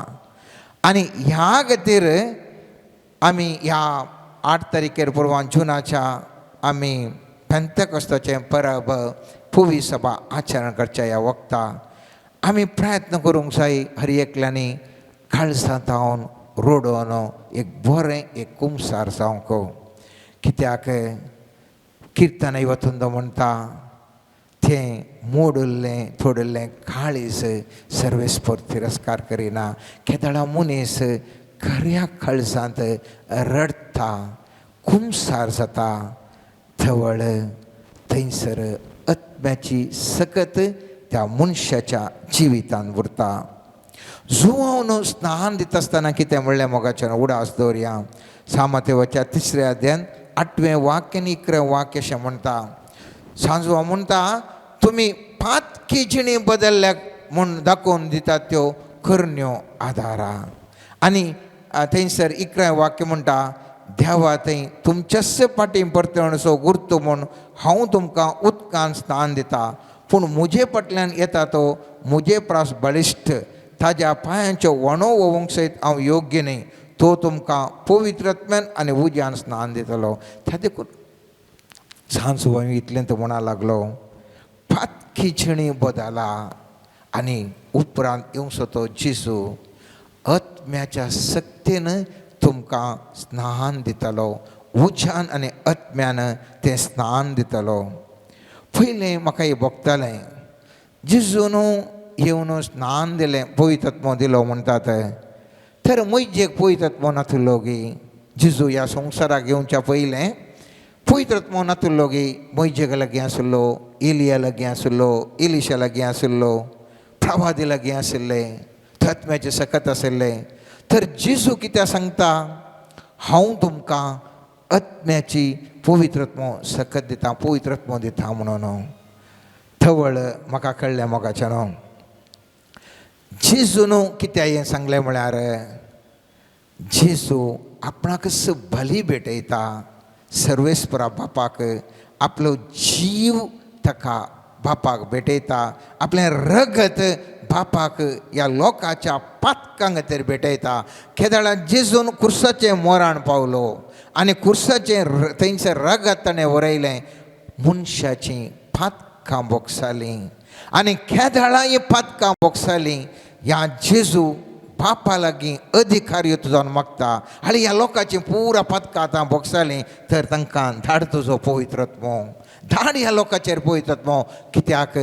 आनी ह्या खातीर आमी ह्या 8 तारखेर पुरवान जुनाच्या आमी पेंतकोस्ताचें परब पुवी सभा आचरण करच्या ह्या वक्ता आमी प्रयत्न करूंक जाय हर एकल्यांनी काळजांत जावन रोडोवन एक बरें एक कुमसार जावंक. कित्याक किर्तन वतून म्हणटा, जे मोडुल्लें थोडुल्लें काळीज सर्वेस्पर तिरस्कार करिना. केदळा मनीस खऱ्या काळजांत रडता, कुमसार जाता, थवळ थंयसर आत्म्याची सकत त्या मनशाच्या जिवितान उरता. जुवावन स्नान दिता आसतना कितें म्हणलें मोगाचें उडास दवरया. सामातेवाच्या 3 अध्यायान 8वें वाक्य आनी 11वें वाक्य अशें म्हणटा. सांजवा म्हणटा, तुमी पातकी जिणी बदल्ल्याक म्हूण दाखोवन दितात त्यो करण्यो आदारा. आनी थंयसर 11वें वाक्य म्हणटा, देवा थंय तुमच्याच फाटीं परतणसो गुर्त म्हूण हांव तुमकां उदकान स्नान दिता. पूण म्हजे फाटल्यान येता तो म्हजे प्रास बळिश्ट, ताज्या पांयांच्यो वणो वोवंक सयत हांव योग्य न्ही. तो तुमकां पवित्र आत्म्यान आनी उज्यान स्नान दितलो. त्या देखून सांजो इतलें तो म्हणा लागलो, पातकी जिणी बदला आनी उपरांत येवंसो तो जेजू आत्म्याच्या सक्तीन तुमकां स्नान दितलो. उज्यान आनी आत्म्यान तें स्नान दितलो. पयलें म्हाका हें भोगतालें, जेजून येवन स्नान दिलें, पवित्र आत्मो दिलो म्हणटात. तर म्हजेक पवित्र आत्मो नातुल्लो गे. जेजू ह्या संवसाराक येवच्या पयलें पवित्र आत्मो नातुल्लो गे. म्हजेक लागीं आसलो, एलिया लागीं आसलो, एलिशा लागीं आसलो, प्रवादी लागीं आसले, आत्म्याचे सकत आसले. तर जेजू कित्याक सांगता, हांव तुमकां आत्म्याची पवित्र आत्मो सकत दिता, पवित्र आत्मो दिता म्हणून. थवळ म्हाका कळ्ळें मोगाचें. जेजून कित्याक हें सांगलें म्हळ्यार, जेजू आपणाकच बली भेटयता सर्वेस्परा बापाक. आपलो जीव ताका बापाक भेटयता. आपलें रगत बापाक ह्या लोकाच्या पातकां खातीर भेटयता. केदाळा जेजून कुर्साचें मोराण पावलो आनी कुर्साचें थंयसर रगत ताणें वरयलें. मनशाचीं पातकां बोगसालीं आनी केदाळा ही पातकां बोगसालीं. ह्या जेजू बापा लागीं अधिकारीत जावन मागता, आनी ह्या लोकांची पुरा पातकां आतां बोगसालीं. तर तांकां धाड तुजो पवित्र आत्मो, धाड ह्या लोकांचेर पवित्र आत्मो. कित्याक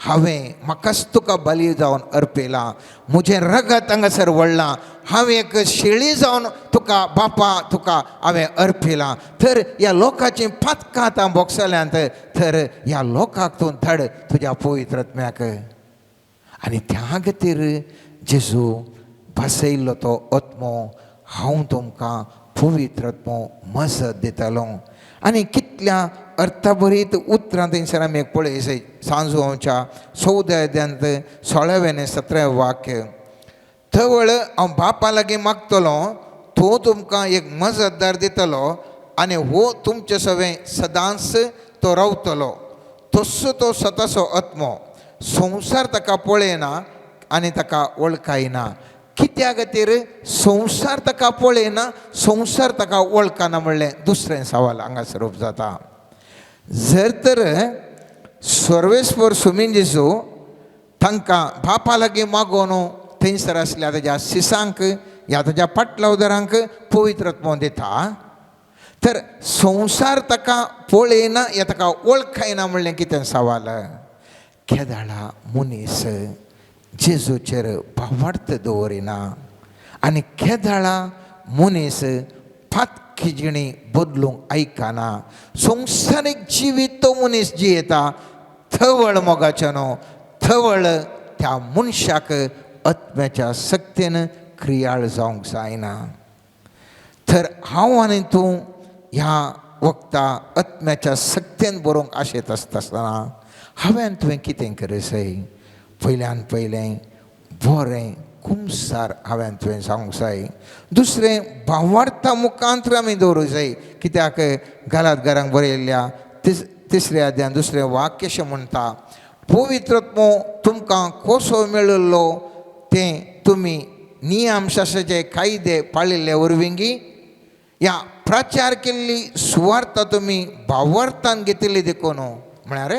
हांवें म्हाकाच तुका बली जावन अर्पयलां, म्हजें रगत हांगासर वळ्ळां. हांवें एक शेळी जावन तुका बापा तुका हांवें अर्पयलां. तर ह्या लोकांची पातकां आतां बोगसल्यांत. तर ह्या लोकांक तूं धाड तुज्या पवित्र आत्म्याक. आनी त्या खातीर जेजू बसयल्लो तो आत्मो, हांव तुमकां पवित्र आत्मो मजत दितलो. आनी कितल्या अर्थभरीत उतरां थंयसर आमी एक पळय. सांजोवच्या 14 अध्यायांत 16वें आनी 17वें वाक्य. थवळ हांव बापा लागीं मागतलो, तो तुमकां एक मजतदार दितलो आनी हो तुमचे सवें सदांच तो रावतलो. तसो तो स्वताचो आत्मो. संवसार ताका पळयना आनी ताका वळखायना. कित्या खातीर संवसार ताका पळयना, संवसार ताका वळखना म्हणलें दुसरें सवाल हांगासर जाता. जर तर सर्वेस्पर सुमीन जेजू तांकां बापा लागीं मागोन थंयसर आसल्या ताज्या शिसांक ह्या ताज्या पाटलावदारांक पवित्र आत्मो दिता, तर संवसार ताका पळयना या ताका वळखायना म्हणलें कितें सवाल. केदाळा मनीस जेजूचेर भावार्थ दवरिना आनी केदाळा मनीस पातकी जिणी बदलूंक आयकना. संवसारीक जिवीत तो मनीस जियेता. थवळ मोगाचें न्हू, थवळ त्या मनशाक आत्म्याच्या सक्तीन क्रियाळ जावंक जायना. तर हांव आनी तूं ह्या वक्ता आत्म्याच्या सक्तीन बरोवंक आशेत आसतना हांवें तुवें कितें करप जाय? पयल्यान पयलें बरें कुमसार हांवें तुवें जावंक जाय. दुसरें भावार्था मुखांतर आमी दवरूंक जाय. कित्याक गलातकारांक बरयल्ल्या 3 अध्यायान 2रें वाक्य अशें म्हणटा, पवित्र आत्मो तुमकां कसो मेळिल्लो तें तुमी नियमशास्त्राचे कायदे पाळिल्ले वरविंगी ह्या प्रचार केल्ली सुवार्ता तुमी भावार्थान घेतिल्ली देखून. म्हळ्यार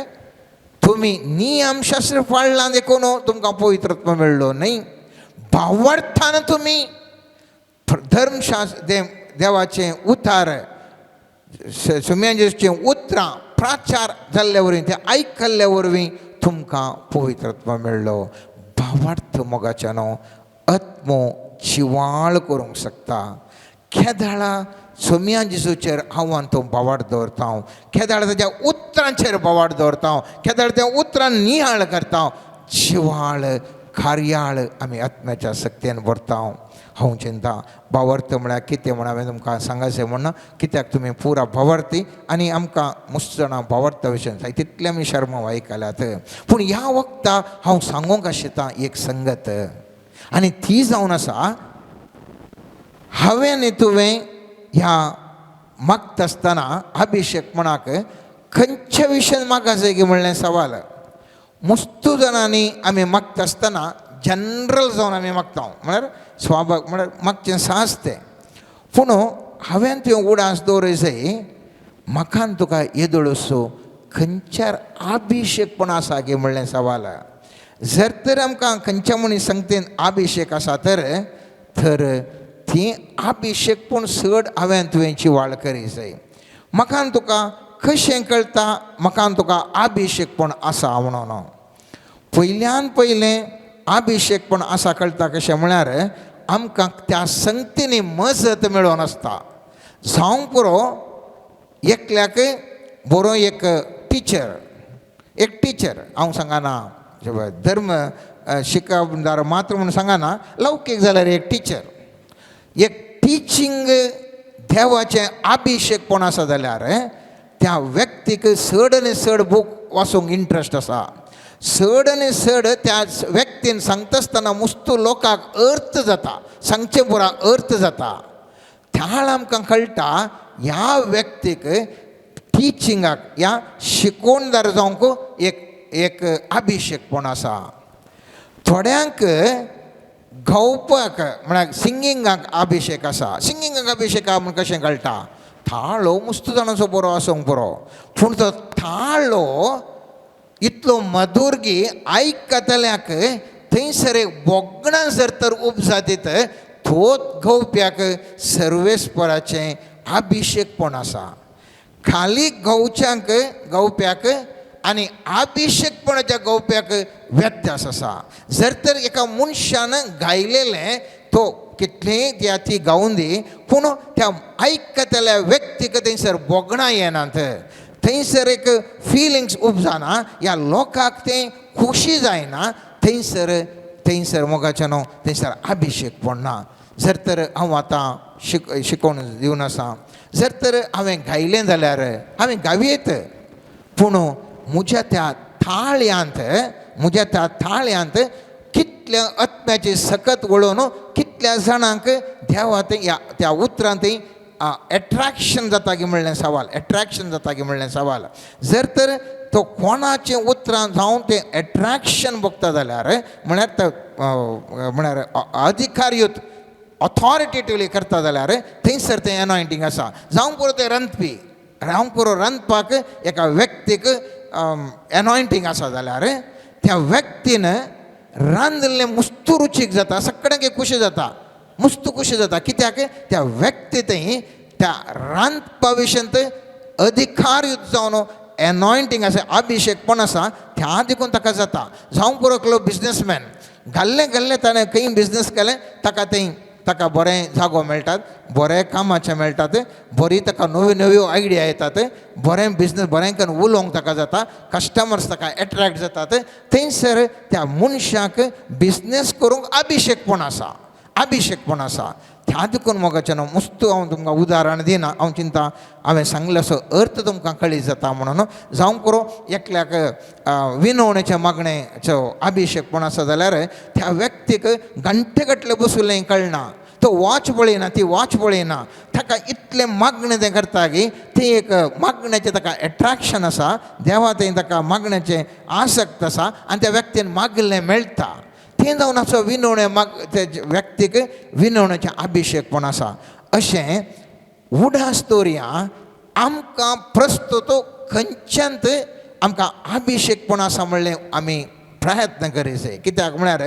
तुमी नियमशास्त्र पाळ्ळां देखून तुमकां पवित्र आत्मो मेळ्ळो न्ही. भावार्थान तुमी धर्मशास्त्र देवाचें उतार सुम्यांचें उतरां प्राचार जाल्ल्या वरवीं तें आयकल्ल्या वरवीं तुमकां पवित्रत्व मेळ्ळो. भावार्थ मोगाच्यानो आत्मो जिवाळ करूंक शकता. केदाळा सोम्या जेजूचेर हांव तो बोवाड दवरता, केदाळ ताच्या उतरांचेर बोवाड दवरता, केदाळ त्या उतरां नियाळ करता, जिवाळ कार्याळ आमी आत्म्याच्या शक्तीन भरता. हांव चिंता भावार्थ म्हळ्यार कितें म्हण हांवें तुमकां सांगाचें म्हणना, कित्याक तुमी पुरा भावार्थी आनी आमकां मस्त जाणां भावार्था विशयी जाय तितले आमी शर्मा आयकल्यात. पूण ह्या वक्ता हांव सांगूंक आशिता एक संगत, आनी ती जावन आसा हांवें न्ही तुवें ह्या मागता आसतना अभिषेकपणाक खंयच्या विशयान मागासय गे म्हणलें सवाल. मस्त जाणांनी आमी मागता आसतना जनरल जावन आमी मागता, म्हळ्यार स्वाभाविक म्हळ्यार मागचें साहस तें. पूण हांवें तुवें उडास दवरय म्हाका तुका येदोळसो खंयच्यार अभिषेकपण आसा गे म्हणलें सवाल. जर तर आमकां खंयच्या मनीस संगतीन अभिषेक आसा तर ती अभिषेकपण चड हांवें तुवेंची वाड करी जाय. म्हाका तुका कशें कळटा म्हाका तुका अभिषेकपण आसा म्हणून. पयल्यान पयलें अभिषेकपण आसा कळटा कशें म्हळ्यार आमकां त्या संगतीनी मजत मेळोन आसता. जावंक पुरो एकल्याक बरो एक टिचर हांव सांगना धर्म शिकवणार मात्र म्हणून सांगना, लौकीक जाल्यार एक टिचर, एक टिचींग देवाचें अभिषेकपण आसा जाल्यार त्या व्यक्तीक चड आनी चड बूक वाचूंक इंट्रस्ट आसा. चड आनी चड त्या व्यक्तीन सांगता आसतना मस्त लोकांक अर्थ जाता, सांगचे पुरा अर्थ जाता. त्या आमकां कळटा ह्या व्यक्तीक टिचिंगाक ह्या शिकोवणदार जावंक एक अभिषेकपण आसा. थोड्यांक गावपाक म्हळ्यार सिंगिंगाक अभिषेक आसा. सिंगिंगाक अभिषेक आहा म्हण कशें कळटा, थाळो मस्त जाणांचो बरो आसूंक बरो, पूण तो थाळो इतलो मधुरगी आयकतल्याक थंयसर एक बोगणां जर तर उपजातीत तोच गवप्याक सर्वेस्पराचें अभिषेकपण आसा. खाली गवप्याक आनी अभिषेकपणाच्या गवप्याक व्यत्यास आसा. जर तर एका मनशान गायलेलें तो कितलेंय ती गावून दी, पूण त्या आयकतल्या व्यक्तीक थंयसर बोगणां येनात, थंयसर एक फिलिंग्स उपजाना, ह्या लोकांक तें खुशी जायना, थंयसर मोगाचें न्हू थंयसर अभिषेकपण ना. जर तर हांव आतां शिकोवन दिवन आसा, जर तर हांवें गायलें जाल्यार हांवें गावयेत, पूण म्हज्या त्या थाळयांत कितल्या आत्म्याची सकत वळोवन कितल्या जाणांक देवात त्या उतरांत एट्रॅक्शन जाता गे म्हणलें सवाल. जर तर तो कोणाचें उतरां जावन तें एट्रॅक्शन बगता जाल्यार म्हळ्यार अधिकारयुत ऑथॉरिटेटिवली करता जाल्यार थंयसर तें एनॉयंटींग आसा. जावं पुरो तें रांदपाक एका व्यक्तीक एनॉयंटींग आसा जाल्यार त्या व्यक्तीन रांदलें मस्त रुचीक जाता, सगळ्यांक खुशी जाता, मस्त खुशी जाता. कित्याक त्या व्यक्ती थंय त्या रांदपा विशयंत अधिकारयुत जावन एनॉयंटींग आसा, अभिषेकपण आसा, त्या देखून ताका जाता. जावं पुरो एकलो बिजनसमॅन घाल्लें ताणें खंय बिजनस केलें, ताका बरें जागो मेळटात, बरें कामाचें मेळटात, बरी ताका नव्यो आयडिया येतात, बरें बिजनस बरें करून उलोवंक ताका जाता, कस्टमर्स ताका एट्रॅक्ट जातात. थंयसर त्या मनशाक बिजनेस करूंक अभिषेकपण आसा. त्या देखून मोगाचें न्हू मस्त हांव तुमकां उदाहरण दिना, हांव चिंता हांवें सांगल्याचो अर्थ तुमकां कळीत जाता म्हणून. जावं पुरो एकल्याक विनवणेच्या मागणेचो अभिषेकपण आसा जाल्यार त्या व्यक्तीक घंटे गटले बसुलें कळना, तो वॉच पळयना, ताका इतलें मागणें तें करता की ती एक मागण्याचें ताका एट्रॅक्शन आसा, देवा थंय ताका मागण्याचें आसक्त आसा आनी त्या व्यक्तीन मागलें मेळटा. तें जावन असो त्या व्यक्तीक विनवण्याचें अभिषेकपण आसा. अशें उडास दवरया आमकां प्रस्तुत खंयच्यांत आमकां अभिषेकपण आसा म्हणलें आमी प्रयत्न करीत जाय. कित्याक म्हळ्यार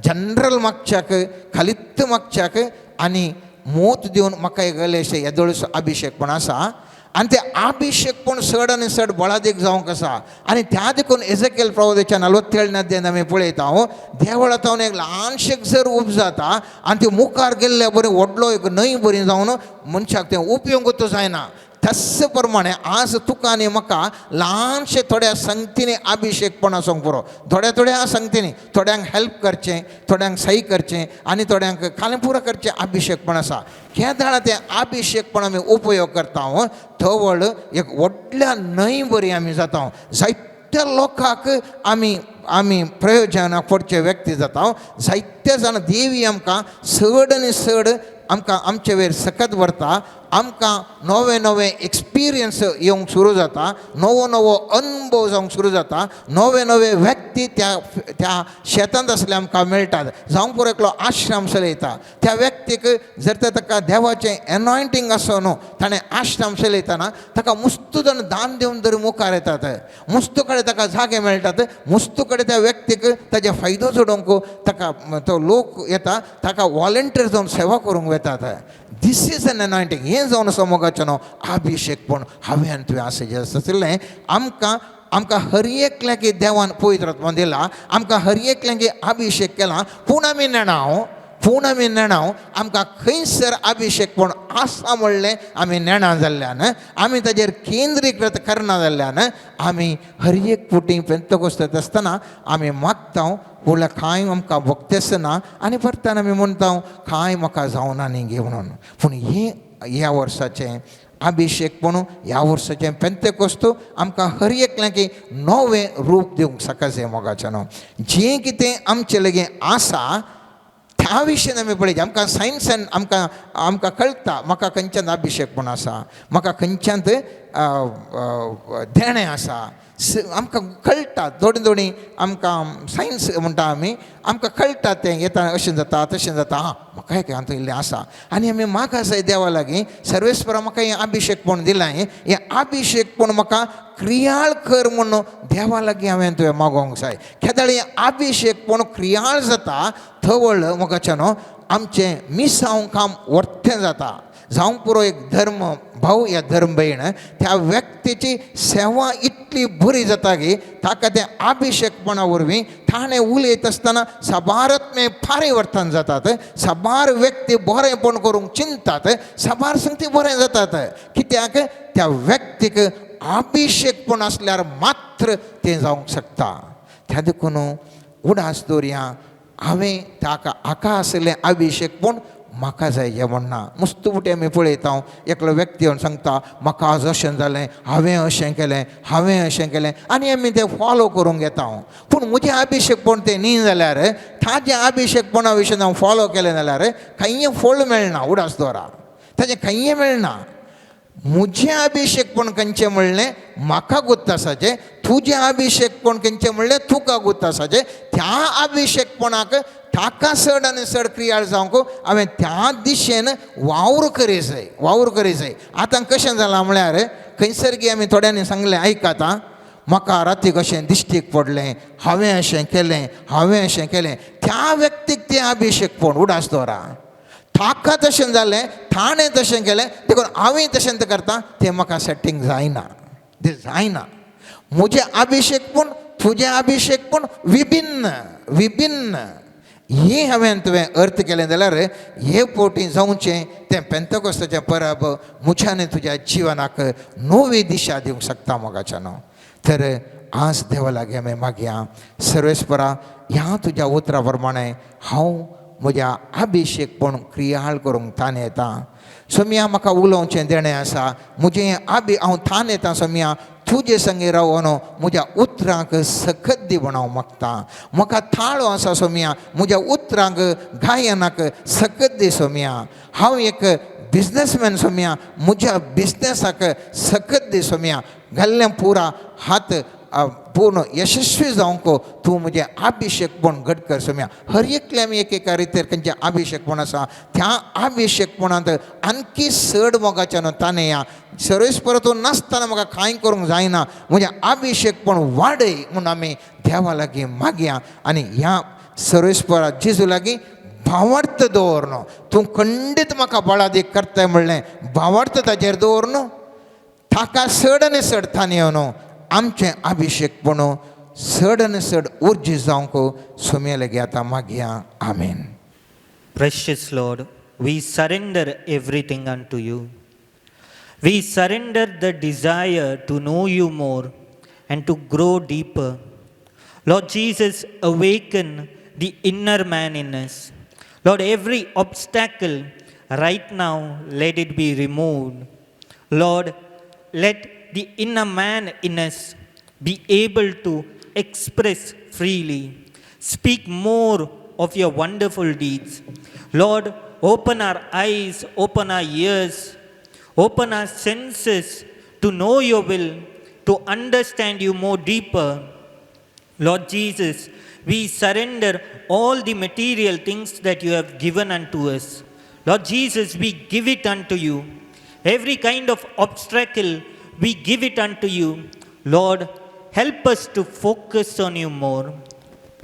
जनरल मागच्याक खालीत मागच्याक आनी मोत दिवन म्हाका एक येदोळसो अभिषेकपण आसा आणि ते अभिषेक पण चड आनी चड बळादीक जावंक आसा आनी त्या देखून एझेकिएल प्रवादाच्या 47 अध्यायान आमी पळयता देवळांत एक ल्हानशें जर उब जाता आनी ती मुखार गेल्ल्या बरी व्हडलो एक न्हंय बरी जावन मनशाक तें उपयोगूच जायना. तस प्रमाणे आज तुका आनी म्हाका ल्हानशे थोड्या संगतींनी अभिषेकपण आसूंक पुरो. थोड्या संगतींनी थोड्यांक हेल्प करचें, थोड्यांक सही करचें आनी थोड्यांक खालें पुरो करचें अभिषेकपण आसा. केदाळ तें अभिषेकपण आमी उपयोग करता थवळ एक व्हडल्या न्हंय बरी आमी जाता. जायत्या लोकांक आमी प्रयोजनाक पडचे व्यक्ती जाता. जायते जाण देवी आमकां चड आनी चड आमकां आमचे वयर सकत व्हरता. आमकां नवे एक्सपिरियन्स येवंक सुरू जाता, नवो अनुभव जावंक सुरू जाता, नवे व्यक्ती त्या शेतांत आसले आमकां मेळटात. जावं पुरो एकलो आश्रम चलयता, त्या व्यक्तीक जर तर ताका देवाचें एनॉयंटींग आसो न्हू, ताणें आश्रम चलयतना ताका मुस्त जाण दान दिवन जर मुखार येतात, मुस्त कडेन ताका जागे मेळटात, मुस्त कडेन त्या व्यक्तीक ताजे फायदो जोडोवंक ताका तो लोक येता, ताका वॉलंटियर जावन सेवा करूंक येतात. This is an anointing. हें जावन असो मोगाचें न्हू अभिषेकपण. हांवें आनी तुवें अशें जें आसलें आमकां हर एकल्याक देवान पवित्र आत्मा दिला, आमकां हर एकल्याक अभिषेक केला. पूण आमी नेणाव आमकां खंयसर अभिषेकपण आसा म्हणलें आमी नेणा जाल्ल्यान, आमी ताजेर केंद्रीकृत करना जाल्ल्यान आमी हर एक फावटी पेंतकोस्त आसतना आमी मागता बोला कांय आमकां भोगतेस ना आनी परतान आमी म्हणटा कांय म्हाका जावना न्ही गे म्हणून. पूण ह्या वर्साचें अभिषेकपण, ह्या वर्साचें पेंतकोस्त आमकां हर एकल्याक नवें रूप दिवंक सकाळचें मोगाचें न्हू. जें कितें आमचे लागीं आसा त्या विशयान आमी पळयता. आमकां सायन्सान आमकां कळटा म्हाका खंयच्यान अभिषेकपण आसा, म्हाका खंयच्यांत देणें आसा, आमकां कळटा. थोडी आमकां सायन्स म्हणटा आमकां कळटा तें येता अशें जाता तशें जाता. म्हाका एक आतां इल्लें आसा आनी आमी म्हाका जाय देवा लागीं सर्वेस्परा म्हाका हें अभिषेकपण दिलां. हें अभिषेकपण म्हाका क्रियाळ कर म्हणून देवा लागीं हांवें तुवें मागोवंक जाय. केदाळ हें अभिषेकपण क्रियाळ जाता थवळ मोगाचें न्हू आमचें मिसांव काम वर्तें जाता. जावं पुरो एक धर्म भाव या धर्म भयण त्या व्यक्तीची सेवा इतली बरी जाता की ताका त्या अभिषेकपणा वरवीं ताणें उलयत आसतना सबारात्मे परिवर्तन जातात. सबार व्यक्ती बरेंपण करूंक चिंतात, सबार संगती बरें जातात. कित्याक त्या व्यक्तीक अभिषेकपण आसल्यार मात्र तें जावंक शकता. त्या देखून उडास दवरया हांवें ताका हाका आसलें अभिषेकपण म्हाका जाय हें म्हणना. मुस्तुबुटी आमी पळयता एकलो व्यक्ती येवन सांगता म्हाका आज अशें जालें, हांवें अशें केलें आनी आमी तें फॉलो करूंक येता. पूण म्हजें अभिषेकपण तें न्ही जाल्यार ताजें अभिषेकपणा विशीं हांव फॉलो केलें जाल्यार खंय फळ मेळना. उडास दवरा ताजें खंय मेळना. म्हजें अभिषेकपण खंयचें म्हणलें म्हाका गुत्त आसाचें, तुजें अभिषेकपण खंयचें म्हणलें तुका गुत्त आसाचें. त्या अभिषेकपणाक ताका चड आनी चड क्रियाळ जावंक हांवें त्या दिशेन वावर करी जाय. आतां कशें जालां म्हळ्यार खंयसर गी आमी थोड्यांनी सांगलें आयकाता म्हाका रातीक अशें दिश्टीक पडलें, हांवें अशें केलें. त्या व्यक्तीक तें अभिषेकपण उडास दवरा. ताका तशें जालें, ताणें तशें केलें देखून हांवें तशें करता तें म्हाका सेटींग जायना. तें जायना. म्हजें अभिषेकपण तुजें अभिषेकपण विभिन्न. हें हांवें तुवें अर्थ केलें जाल्यार हे पोटी जावचें तें पेंतकोस्ताचें परब म्हज्या आनी तुज्या जिवनाक नवी दिशा दिवंक शकता मोगाच्या न्हू. तर आज देवा लागीं आमी मागया सर्वेस्परा ह्या तुज्या उतरा प्रमाणे हांव म्हज्या अभिषेकपण क्रियाळ करूंक तान येता. सोम्या म्हाका उलोवचें देणें आसा, म्हजें हांव थान येता सोम्या तुजे संगे रावन म्हज्या उतरांक सखत दी म्हूण हांव मागता. म्हाका थाळो आसा सोम्या म्हज्या उतरांक गायनाक सखत दी सोम्या. हांव एक बिझनसमॅन सोम्या म्हज्या बिझनसाक सखत दी सोम्या. घाल्लें पुरा हात पूर्ण यशस्वी जावंक तूं म्हजें अभिषेकपण घट कर सोम्या. हर एकले आमी एकेका रितीर खंयचें अभिषेकपण आसा त्या अभिषेकपणांत आणकी चड मोगाच्या न्हू ताणें या सर्वेस्पर तूं नासतना म्हाका कांय करूंक जायना. म्हजें अभिषेकपण वाडय म्हूण आमी देवा लागीं मागया. आनी ह्या सर्वेस्परा जेजू लागीं भावार्थ दवर न्हू. तूं खंडीत म्हाका बळादीक करताय म्हणलें भावार्थ ताजेर दवर न्हू. थाका सडन सडथान येवनो आमचे अभिषेकपणो सडन सड उर्जी जावंक सुमेल घेता मागया आमेन. Precious Lord, we surrender everything unto you. We surrender the desire to know you more and to grow deeper. Lord Jesus, awaken the inner man in us. Lord, every obstacle right now, let it be removed. Lord, let the inner man in us be able to express freely, speak more of your wonderful deeds. Lord, open our eyes, open our ears, open our senses to know your will, to understand you more deeper. Lord Jesus, we surrender all the material things that you have given unto us. Lord Jesus, we give it unto you. Every kind of obstacle, we give it unto you. Lord, help us to focus on you more.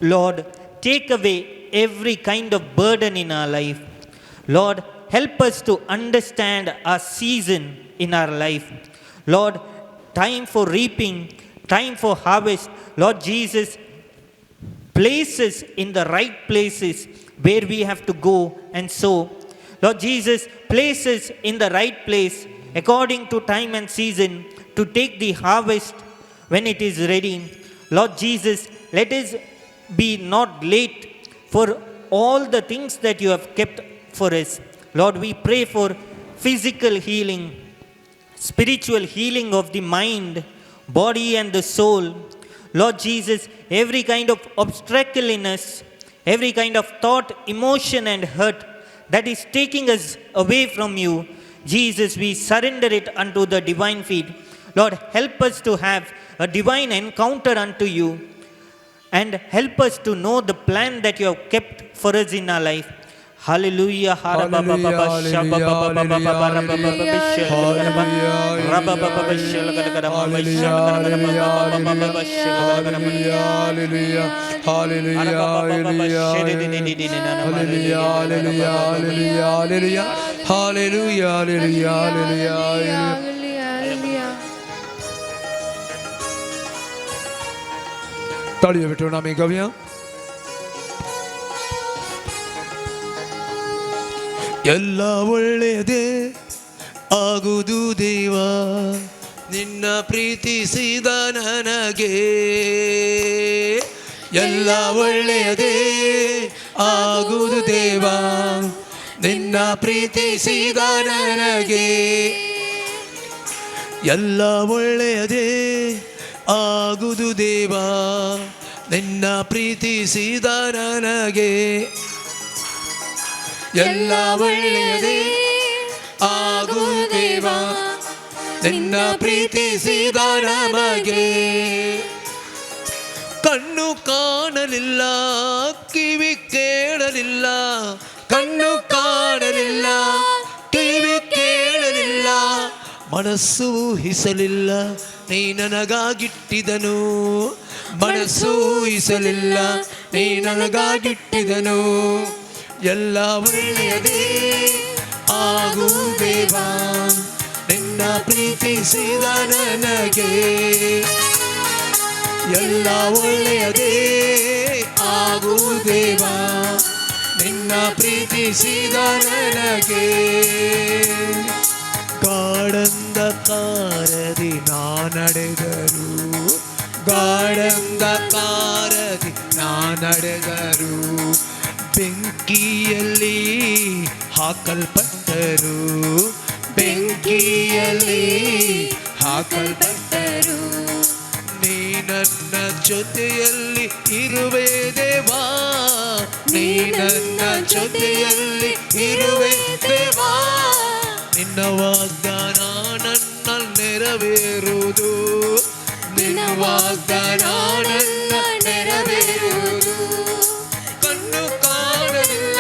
Lord, take away every kind of burden in our life. Lord, help us to understand our season in our life. Lord, time for reaping, time for harvest. Lord Jesus, places in the right places where we have to go and sow. Lord Jesus, places in the right place according to time and season to take the harvest when it is ready. Lord Jesus, let us be not late for all the things that you have kept for us. Lord, we pray for physical healing, spiritual healing of the mind, body and the soul. Lord Jesus, every kind of obstacle in us, every kind of thought, emotion and hurt that is taking us away from you, Jesus, we surrender it unto the divine feet. Lord, help us to have a divine encounter unto you and help us to know the plan that you have kept for us in our life. Hallelujah. ತಾಳಿಯ ಬಿಟ್ಟು ನಾಮಿ ಗವ್ಯ ಎಲ್ಲ ಒಳ್ಳೆಯದೇ ಆಗುವುದು ದೇವ ನಿನ್ನ ಪ್ರೀತಿಸಿದ ನನಗೆ ಎಲ್ಲ ಒಳ್ಳೆಯದೇ ಆಗುವುದು ದೇವ ನಿನ್ನ ಪ್ರೀತಿಸಿದ ನನಗೆ ಎಲ್ಲ ಒಳ್ಳೆಯದೇ ಆಗುವುದು ದೇವ ನಿನ್ನ ಪ್ರೀತಿಸಿದ ನನಗೆ ಎಲ್ಲ ಒಳ್ಳೆಯದೇ ಆಗುವುದು ದೇವ ನಿನ್ನ ಪ್ರೀತಿಸಿದ ನಮಗೆ ಕಣ್ಣು ಕಾಣಲಿಲ್ಲ ಕಿವಿ ಕೇಳಲಿಲ್ಲ ಕಣ್ಣು ಕಾಣಲಿಲ್ಲ ಕಿವಿ ಕೇಳಲಿಲ್ಲ ಮನಸ್ಸು ಊಹಿಸಲಿಲ್ಲ ನೀ ನನಗಾಗಿಟ್ಟಿದನು ಮನಸ್ಸು ಊಹಿಸಲಿಲ್ಲ ನೀ ನನಗಾಗಿಟ್ಟಿದನು ಎಲ್ಲ ಒಳ್ಳೆಯದೇ ಆಗುವುದೇವ ನಿನ್ನ ಪ್ರೀತಿಸಿದ ನನಗೆ ಎಲ್ಲ ಒಳ್ಳೆಯದೇ ಆಗುವುದೇವ ನಿನ್ನ ಪ್ರೀತಿಸಿದ ನನಗೆ ಗಾಢಂಧಕಾರದಿ ನಾ ನಡೆದರು ಗಾಢಂಧಕಾರದಿ ನಾ ನಡೆದರು ಬೆಂಕಿಯಲ್ಲಿ ಹಾಕಲ್ಪಟ್ಟರು ಬೆಂಕಿಯಲ್ಲಿ ಹಾಕಲ್ಪಟ್ಟರು ನೀ ನನ್ನ ಜೊತೆಯಲ್ಲಿ ಇರುವೆ ದೇವಾ ನೀ ನನ್ನ ಜೊತೆಯಲ್ಲಿ ಇರುವೆ ದೇವಾ ನಿನ್ನ ವಾಗ್ದಾನ ನನ್ನಲ್ಲಿ ನೆರವೇರುವುದು ನಿನ್ನ ವಾಗ್ದಾನ ನನ್ನ ನೆರವೇರುವುದು ಕಣ್ಣು ಕಾಣಲಿಲ್ಲ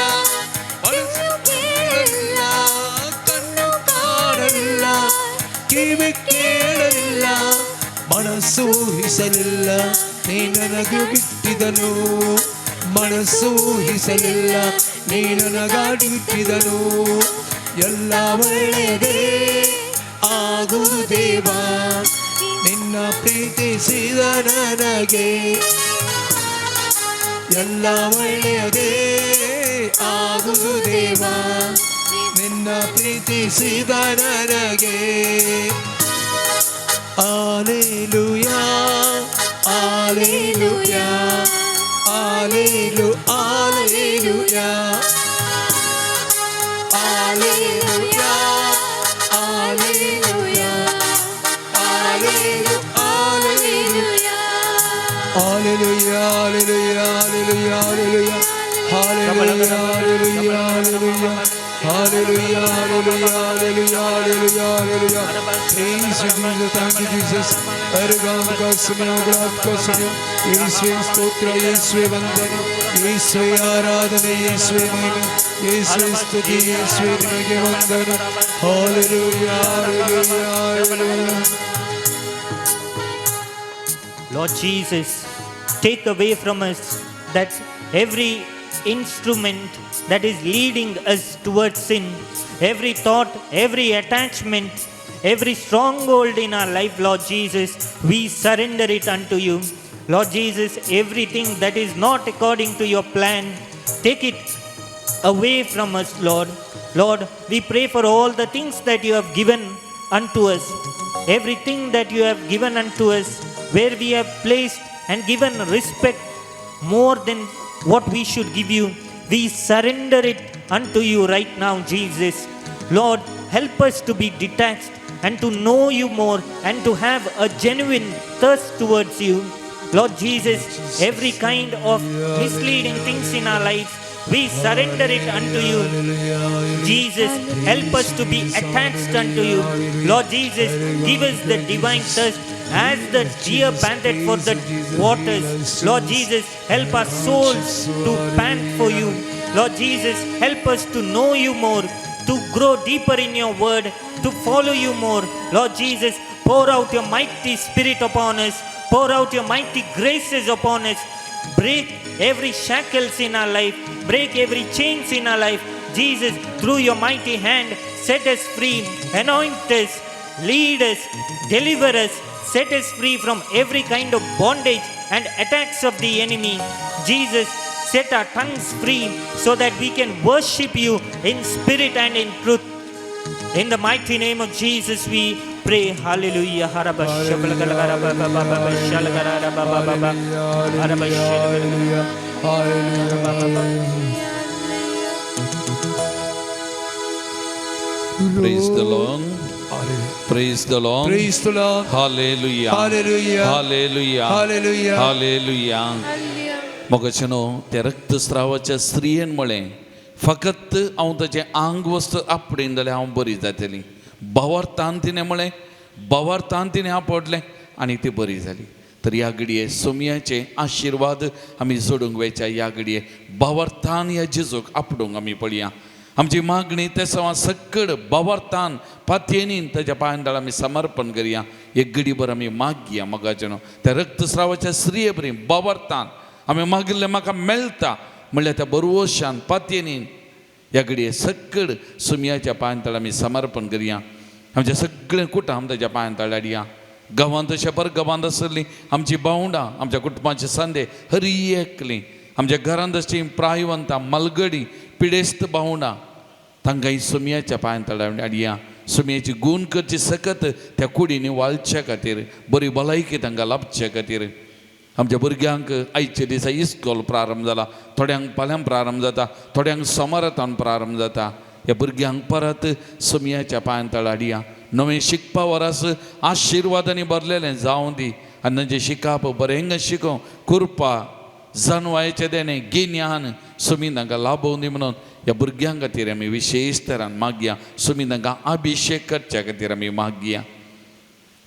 ಮನಸ್ಸು ಕೇಳಲಿಲ್ಲ ಕಣ್ಣು ಕಾಣಲಿಲ್ಲ ಕಿವಿ ಕೇಳಲಿಲ್ಲ ಮನಸ್ಸು ಊಹಿಸಲಿಲ್ಲ ನೀ ನನಗೆ ಬಿಟ್ಟಿದನು ಮನಸ್ಸು ಊಹಿಸಲಿಲ್ಲ ನೀ ನನಗಾಗಿ ಬಿಟ್ಟಿದನು ಎಲ್ಲ ಒಳ್ಳೆಯದೇ ಆಗುವುದೇವ ನಿನ್ನ ಪ್ರೀತಿಸಿದ ನನಗೆ ಎಲ್ಲ ಒಳ್ಳೆಯದೇ ಆಗುವುದೇವ ನಿನ್ನ ಪ್ರೀತಿಸಿದ ನನಗೆ Alleluia, Alleluia, Alleluia, Alleluia, Alleluia, Alleluia, Alleluia, Alleluia, Alleluia, Alleluia, Hallelujah, Hallelujah, Hallelujah. Hallelujah, hallelujah, hallelujah, hallelujah, hallelujah. Praise you, Jesus. Thank you, Jesus. Argam ka samay, glad ka samay. Yeswe stotra, Yeswe vandana, Yeswe aaradhana, Yeswe Mahima, Yeswe स्तुति, Yeswe निमगे Vandana. Hallelujah, hallelujah, hallelujah. Lord Jesus, take away from us that every instrument that is leading us towards sin, every thought, every attachment, every stronghold in our life, Lord Jesus, we surrender it unto you. Lord Jesus, everything that is not according to your plan, take it away from us, Lord. Lord, we pray for all the things that you have given unto us, everything that you have given unto us, where we have placed and given respect more than what we should give you. We surrender it unto you right now, Jesus. Lord, help us to be detached and to know you more and to have a genuine thirst towards you. Lord Jesus, every kind of misleading things in our lives, we surrender it unto you. Jesus, help us to be attached unto you. Lord Jesus, give us the divine thirst as the deer panted for the waters. Lord Jesus, help our souls to pant for you. Lord Jesus, help us to know you more, to grow deeper in your word, to follow you more. Lord Jesus, pour out your mighty spirit upon us, pour out your mighty graces upon us. Break every shackles in our life, break every chains in our life. Jesus, through your mighty hand, set us free, anoint us, lead us, deliver us, set us free from every kind of bondage and attacks of the enemy. Jesus, set our tongues free so that we can worship you in spirit and in truth. In the mighty name of Jesus we pray. Hallelujah. Praise the Lord. Praise the Lord. Praise the Lord. Hallelujah. Hallelujah. Hallelujah. Hallelujah. Hallelujah. मगचनो त्या रक्तस्रावाच्या स्त्रियेमुळे फकत हांव ताचें आंग वस्त आपडेन जाल्यार हांव बरी जातली. बोवार तान तिणें हांव पडलें आनी ती बरी जाली. तर ह्या घडये सोमयाचे आशिर्वाद आमी जोडूंक वयच्या. ह्या घडये बोवार्थान ह्या जेजूक आपडूंक आमी पळया. आमची मागणी ते सवा सकड बोवार्थान पातयेनीन ताच्या पांयांतळ आमी समर्पण करया. एक घडीभर आमी मागया. मगाचनो त्या रक्तस्रावाच्या स्त्रिये बरी बोवार्थान आमी मागिल्लें म्हाका मेळटा म्हणल्यार त्या बरोवशान पातयेनीन ह्या घडये सकड सोमयाच्या पांयांतळ आमी समर्पण करया. आमचें सगळें कुटां आमी ताच्या पांयांतळ हाडया. गांवांत अशें गांवांत आसली आमची भावंडां, आमच्या कुटुंबाचे सांदे हरी एकलीं, आमच्या घरांत अशीं प्रायवंतां, मलगडी, पिडेस्त भावंडां, तांकांय सोमयाच्या पांयांतळ हाडया. सोमयाची गूण करची सकत त्या कुडींनी वाळच्या खातीर, बरी भलायकी तांकां लाभचे खातीर. आमच्या भुरग्यांक आयचे दिसा इस्कॉल प्रारंभ जाला, थोड्यांक फाल्यां प्रारंभ जाता, थोड्यांक सोमारातान प्रारंभ जाता. ह्या भुरग्यांक परत सोमयाच्या पांयांतळ हाडया. नवें शिकपा वरास आशिर्वादांनी भरलेलें जावं दी आनी तांचें शिकप बरें शिकोवं कुरपा जानवायेचें देणें गिन्यान सोमी तांकां लाभोवन दी म्हणून ह्या भुरग्यां खातीर आमी विशेश तरान मागया. सोमी तांकां अभिशेक करच्या खातीर आमी मागया.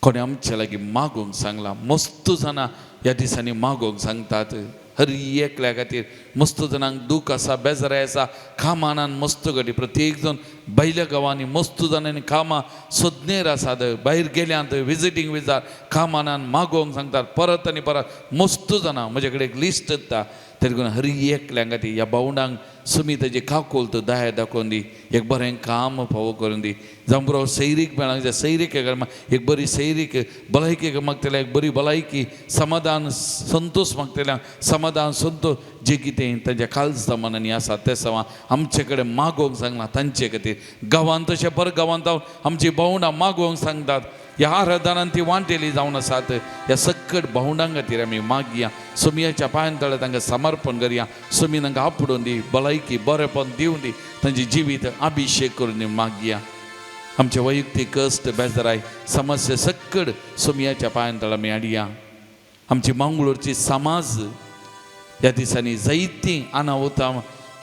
कोणे आमच्या लागीं मागूंक सांगलां. मस्त जाणां ह्या दिसांनी मागोंक सांगतात. हरी एकल्या खातीर मस्त जाणांक दूख आसा, बेजाराय आसा, कामानान मस्त घडी प्रत्येक जण भायल्या गांवांनी मस्त जाणांनी कामां सोदनेर आसात, भायर गेल्यांत विजिटींग विजार कामानान मागोंक सांगतात. परत आनी परत मस्त जाणां म्हजे कडेन एक लिस्ट येता. तेजे करून हरी एकल्या खातीर ह्या भावंडांक सुमी तेजे काकोल तो दया दाखोवन दी एक बरें काम फावो करून दी जावं बरो सैरीक मेळाक जाय सैरीक एक बरी सैरीक भलायकी मागतल्या एक बरी भलायकी समाधान संतोष मागतल्या समाधान संतोष जे कितें तांच्या काळज जमान्यांनी आसा ते सवा आमचे कडेन मागोवंक सांगला तांचे खातीर गांवांत तशें बरें गांवांत आमची भावंडां मागोवंक सांगतात ह्या आराधनांत ती वांटेली जावन आसात ह्या सकट भावंडां खातीर आमी मागया सुमयाच्या पांयां तळे तांकां समर्पण करया सुमी तांकां आपडून दी भलायकी बरेंपण दिवन दी तांची जिवीत अभिषेक करून दी मागया आमचे वैयक्तीक कश्ट बेजाराय समस्या सकट सुमयाच्या पांयां तळे आमी हाडया आमची मंगळूरची समाज ह्या दिसांनी जायतीं अनाहुतां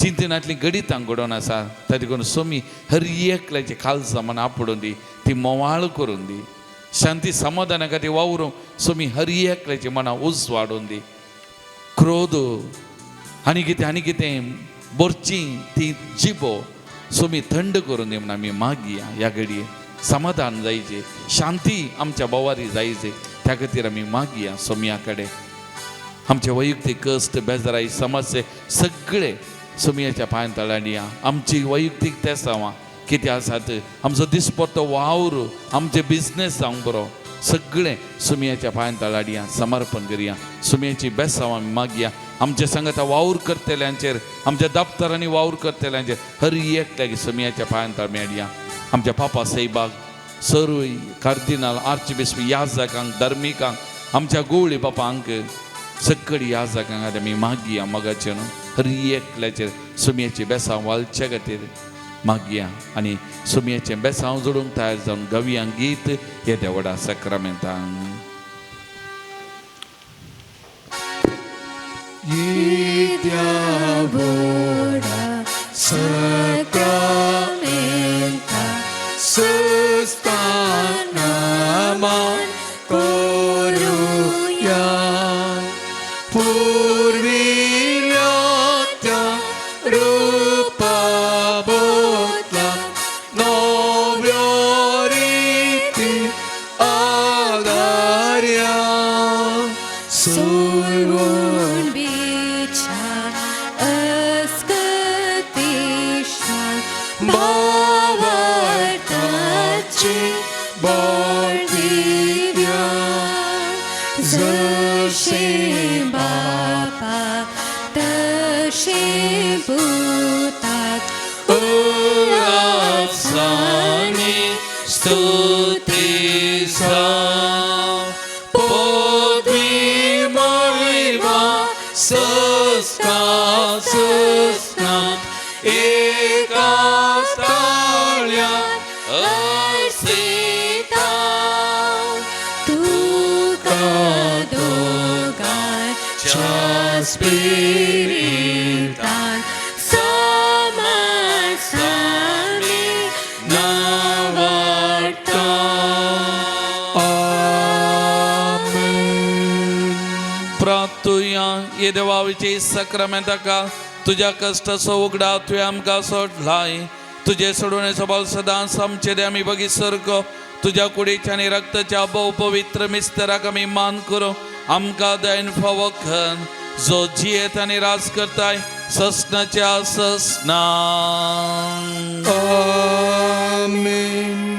चिंतनांतलीं गणितां घडोवन आसा ताका लागून सुमी हर एकल्याचे खालसा मन आपडून दी ती मोवाळ करून दी शांती समाधाना खातीर वावरूंक सुमी हर एकल्याची मनां उज वाडोवन दी क्रोध आनी कितें बोरची ती जिबो सुमी थंड करून दी म्हणून आमी मागया ह्या घडये समाधान जायचे शांती आमच्या बोवारी जायचे त्या खातीर आमी मागया सुमया कडेन आमचे वैयक्तीक कश्ट बेजाराय समस्या सगळे सुमयाच्या पांयां तळे हाडया आमची वैयक्तीक तेसांवां कितें आसात आमचो दिसपट्टो वावर आमचे बिजनेस जावंक बरो सगळें सुमयाच्या पांयां तळे हाडया समर्पण करया सुमयाची बेसांव आमी मागया आमचे सांगाता वावर करतल्यांचेर आमच्या दफ्तरांनी वावर करतल्यांचेर हर एकल्याक सुमयाच्या पांयां तळे हाडया आमच्या पापा सैबाग सरूय कार्दिनाल आर्चबिशप याजकांक धर्मिकांक आमच्या गोवळी बापांक सकड याजकांक आमी मागया मगाचे न्हू हर एकल्याचेर सुमयाची बेसांव वालच्या खातीर मागया आनी सुमयाचें बेसांव जोडूंक तयार जावन गवया गीत हे देवडा सक्रामेंतान ये देवाविची सक्रामेंताका तुझ्या कष्टाचो उगडा तुवें आमकां सोडलाय तुझे सोडून बल सदांच आमचे दे आमी बगी सर्ग तुझ्या कुडीच्या आनी रक्ताच्या भोव पवित्र मिस्तराक आमी मान करूं आमकां दयन फावो कर जो जियेत आनी राज करताय ससनाच्या ससना आमेन.